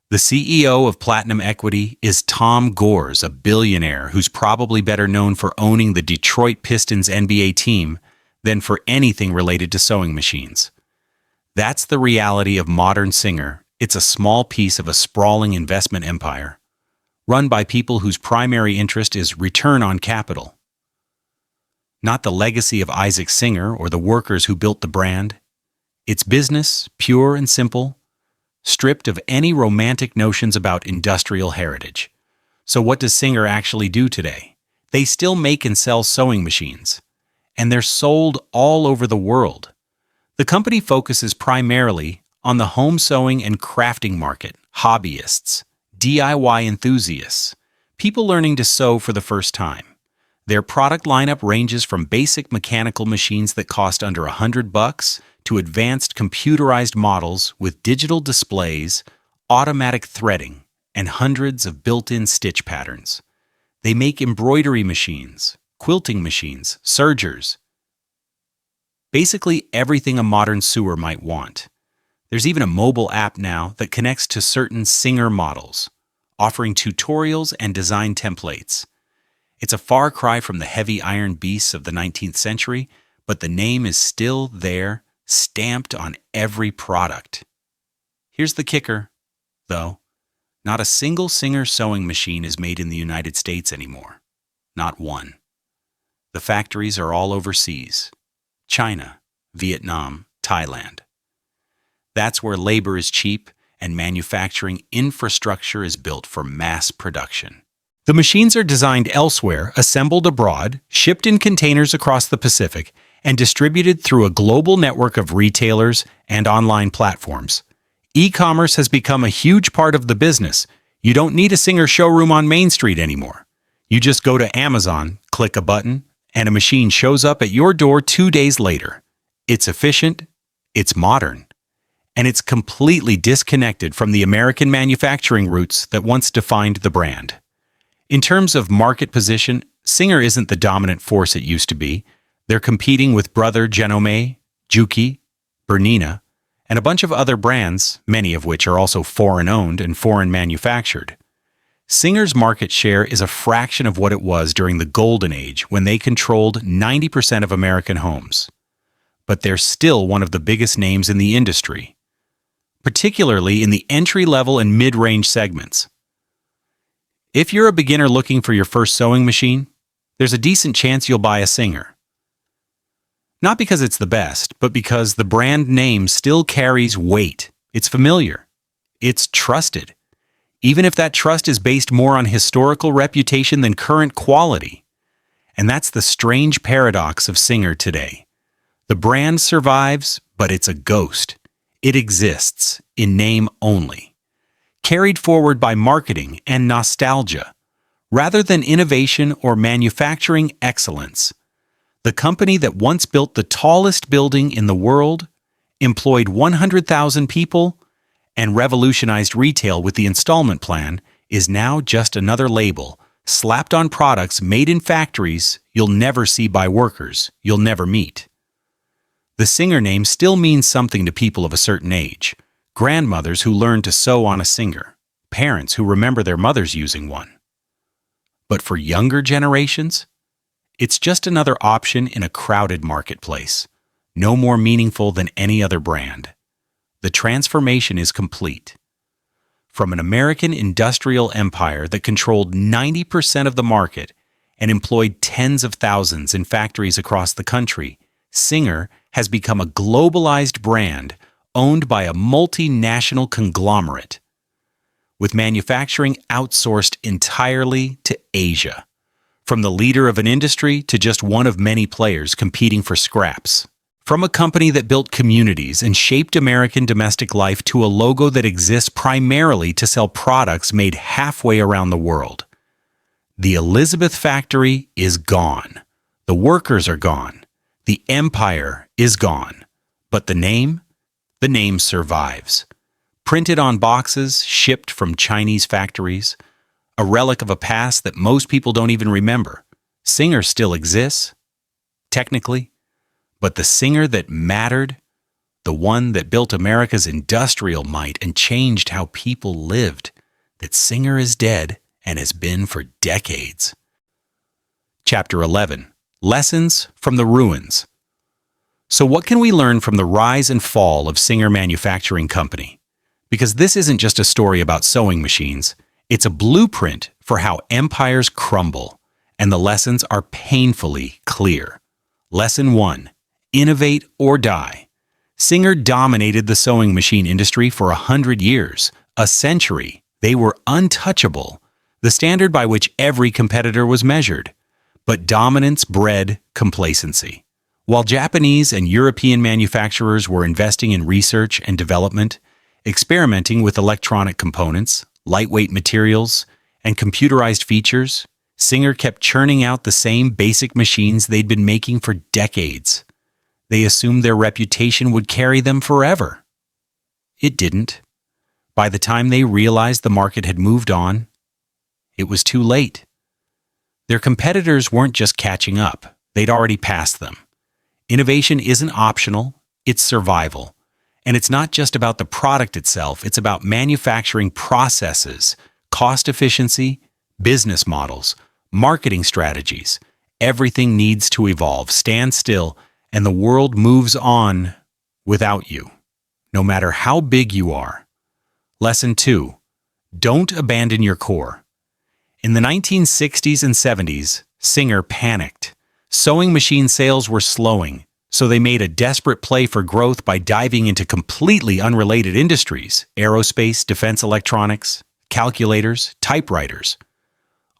The CEO of Platinum Equity is Tom Gores, a billionaire who's probably better known for owning the Detroit Pistons NBA team than for anything related to sewing machines. That's the reality of modern Singer. It's a small piece of a sprawling investment empire, run by people whose primary interest is return on capital. Not the legacy of Isaac Singer or the workers who built the brand. It's business, pure and simple, stripped of any romantic notions about industrial heritage. So what does Singer actually do today? They still make and sell sewing machines, and they're sold all over the world. The company focuses primarily on the home sewing and crafting market, hobbyists, DIY enthusiasts, people learning to sew for the first time. Their product lineup ranges from basic mechanical machines that cost under $100 to advanced computerized models with digital displays, automatic threading, and hundreds of built-in stitch patterns. They make embroidery machines, quilting machines, sergers, basically everything a modern sewer might want. There's even a mobile app now that connects to certain Singer models, offering tutorials and design templates. It's a far cry from the heavy iron beasts of the 19th century, but the name is still there, stamped on every product. Here's the kicker, though. Not a single Singer sewing machine is made in the United States anymore. Not one. The factories are all overseas. China, Vietnam, Thailand. That's where labor is cheap and manufacturing infrastructure is built for mass production. The machines are designed elsewhere, assembled abroad, shipped in containers across the Pacific, and distributed through a global network of retailers and online platforms. E-commerce has become a huge part of the business. You don't need a Singer showroom on Main Street anymore. You just go to Amazon, click a button, and a machine shows up at your door 2 days later. It's efficient, it's modern, and it's completely disconnected from the American manufacturing roots that once defined the brand. In terms of market position, Singer isn't the dominant force it used to be. They're competing with Brother Genome, Juki, Bernina, and a bunch of other brands, many of which are also foreign-owned and foreign-manufactured. Singer's market share is a fraction of what it was during the Golden Age when they controlled 90% of American homes. But they're still one of the biggest names in the industry, particularly in the entry-level and mid-range segments. If you're a beginner looking for your first sewing machine, there's a decent chance you'll buy a Singer. Not because it's the best, but because the brand name still carries weight. It's familiar. It's trusted, even if that trust is based more on historical reputation than current quality. And that's the strange paradox of Singer today. The brand survives, but it's a ghost. It exists, in name only, carried forward by marketing and nostalgia, rather than innovation or manufacturing excellence. The company that once built the tallest building in the world, employed 100,000 people, and revolutionized retail with the installment plan is now just another label slapped on products made in factories you'll never see by workers you'll never meet. The Singer name still means something to people of a certain age. Grandmothers who learned to sew on a Singer, parents who remember their mothers using one. But for younger generations, it's just another option in a crowded marketplace, no more meaningful than any other brand. The transformation is complete. From an American industrial empire that controlled 90% of the market and employed tens of thousands in factories across the country, Singer has become a globalized brand owned by a multinational conglomerate, with manufacturing outsourced entirely to Asia, from the leader of an industry to just one of many players competing for scraps. From a company that built communities and shaped American domestic life to a logo that exists primarily to sell products made halfway around the world. The Elizabeth factory is gone. The workers are gone. The empire is gone. But the name? The name survives. Printed on boxes shipped from Chinese factories, a relic of a past that most people don't even remember. Singer still exists, technically, but the Singer that mattered, the one that built America's industrial might and changed how people lived, that Singer is dead and has been for decades. Chapter 11. Lessons from the Ruins. So what can we learn from the rise and fall of Singer Manufacturing Company? Because this isn't just a story about sewing machines, it's a blueprint for how empires crumble, and the lessons are painfully clear. Lesson 1. Innovate or die. Singer dominated the sewing machine industry for 100 years, a century. They were untouchable, the standard by which every competitor was measured. But dominance bred complacency. While Japanese and European manufacturers were investing in research and development, experimenting with electronic components, lightweight materials, and computerized features, Singer kept churning out the same basic machines they'd been making for decades. They assumed their reputation would carry them forever. It didn't. By the time they realized the market had moved on, it was too late. Their competitors weren't just catching up, they'd already passed them. Innovation isn't optional, it's survival. And it's not just about the product itself, it's about manufacturing processes, cost efficiency, business models, marketing strategies. Everything needs to evolve, stand still, and the world moves on without you, no matter how big you are. Lesson 2. Don't abandon your core. In the 1960s and 70s, Singer panicked. Sewing machine sales were slowing, so they made a desperate play for growth by diving into completely unrelated industries: aerospace, defense electronics, calculators, typewriters.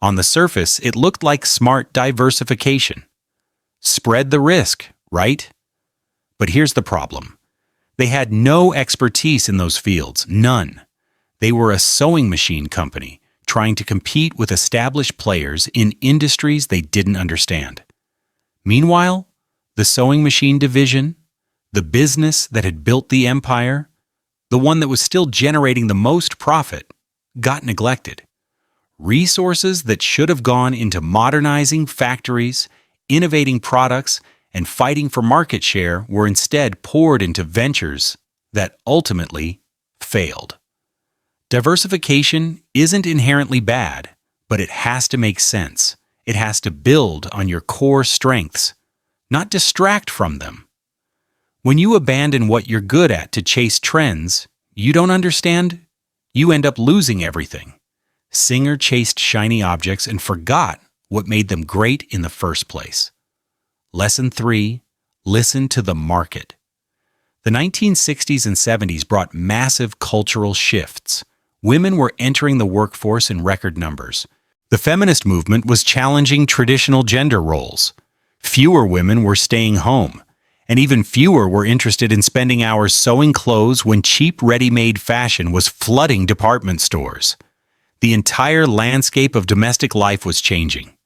On the surface, it looked like smart diversification. Spread the risk, right? But here's the problem. They had no expertise in those fields, none. They were a sewing machine company, trying to compete with established players in industries they didn't understand. Meanwhile, the sewing machine division, the business that had built the empire, the one that was still generating the most profit, got neglected. Resources that should have gone into modernizing factories, innovating products, and fighting for market share were instead poured into ventures that ultimately failed. Diversification isn't inherently bad, but it has to make sense. It has to build on your core strengths, not distract from them. When you abandon what you're good at to chase trends you don't understand, you end up losing everything. Singer chased shiny objects and forgot what made them great in the first place. Lesson 3. Listen to the market. The 1960s and 70s brought massive cultural shifts. Women were entering the workforce in record numbers. The feminist movement was challenging traditional gender roles. Fewer women were staying home, and even fewer were interested in spending hours sewing clothes when cheap ready-made fashion was flooding department stores. The entire landscape of domestic life was changing,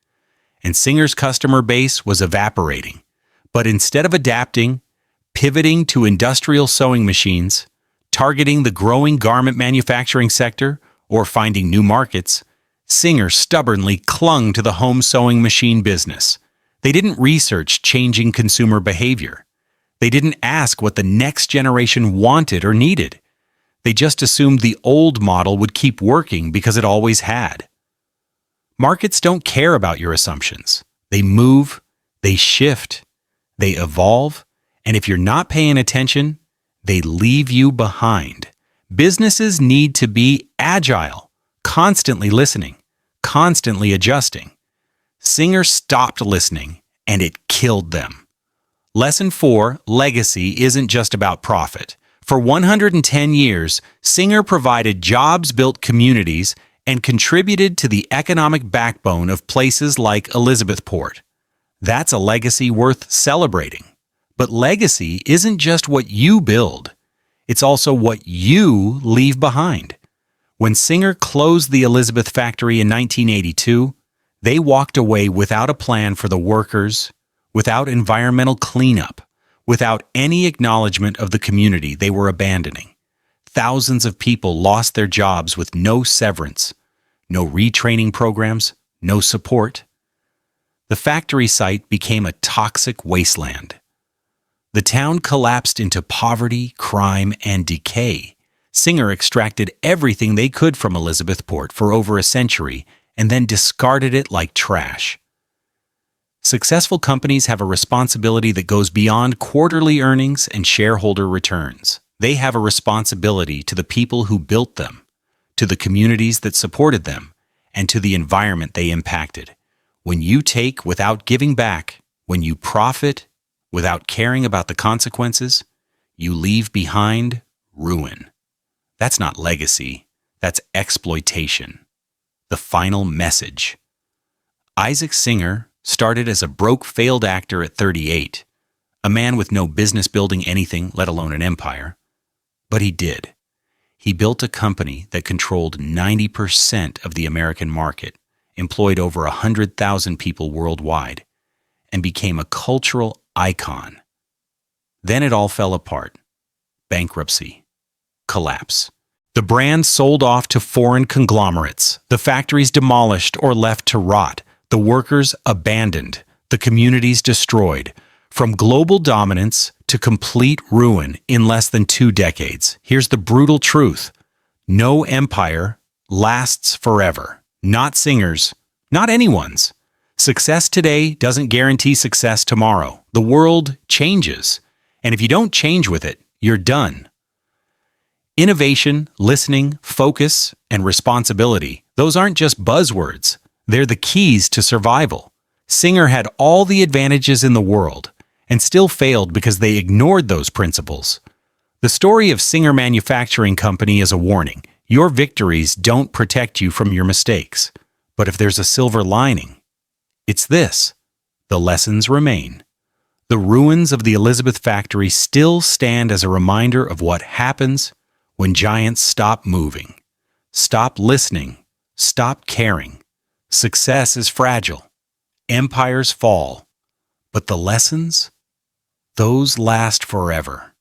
and Singer's customer base was evaporating. But instead of adapting, pivoting to industrial sewing machines, targeting the growing garment manufacturing sector, or finding new markets, Singer stubbornly clung to the home sewing machine business. They didn't research changing consumer behavior. They didn't ask what the next generation wanted or needed. They just assumed the old model would keep working because it always had. Markets don't care about your assumptions. They move, they shift, they evolve, and if you're not paying attention, they leave you behind, Businesses need to be agile, constantly listening, constantly adjusting. Singer stopped listening, and it killed them. Lesson 4, legacy isn't just about profit. For 110 years, Singer provided jobs, built communities, and contributed to the economic backbone of places like Elizabethport. That's a legacy worth celebrating. But legacy isn't just what you build. It's also what you leave behind. When Singer closed the Elizabeth factory in 1982, they walked away without a plan for the workers, without environmental cleanup, without any acknowledgement of the community they were abandoning. Thousands of people lost their jobs with no severance, no retraining programs, no support. The factory site became a toxic wasteland. The town collapsed into poverty, crime, and decay. Singer extracted everything they could from Elizabethport for over a century and then discarded it like trash. Successful companies have a responsibility that goes beyond quarterly earnings and shareholder returns. They have a responsibility to the people who built them, to the communities that supported them, and to the environment they impacted. When you take without giving back, when you profit without caring about the consequences, you leave behind ruin. That's not legacy, that's exploitation. The final message. Isaac Singer started as a broke, failed actor at 38, a man with no business building anything, let alone an empire. But he did. He built a company that controlled 90% of the American market, employed over 100,000 people worldwide, and became a cultural icon. Then it all fell apart. Bankruptcy. Collapse. The brand sold off to foreign conglomerates, the factories demolished or left to rot, the workers abandoned, the communities destroyed. From global dominance to complete ruin in less than 2 decades. Here's the brutal truth. No empire lasts forever. Not Singer's, not anyone's. Success today doesn't guarantee success tomorrow. The world changes, and if you don't change with it, you're done. Innovation, listening, focus, and responsibility, those aren't just buzzwords. They're the keys to survival. Singer had all the advantages in the world and still failed because they ignored those principles. The story of Singer Manufacturing Company is a warning. Your victories don't protect you from your mistakes. But if there's a silver lining, it's this: the lessons remain. The ruins of the Elizabeth factory still stand as a reminder of what happens when giants stop moving, stop listening, stop caring. Success is fragile. Empires fall. But the lessons? Those last forever.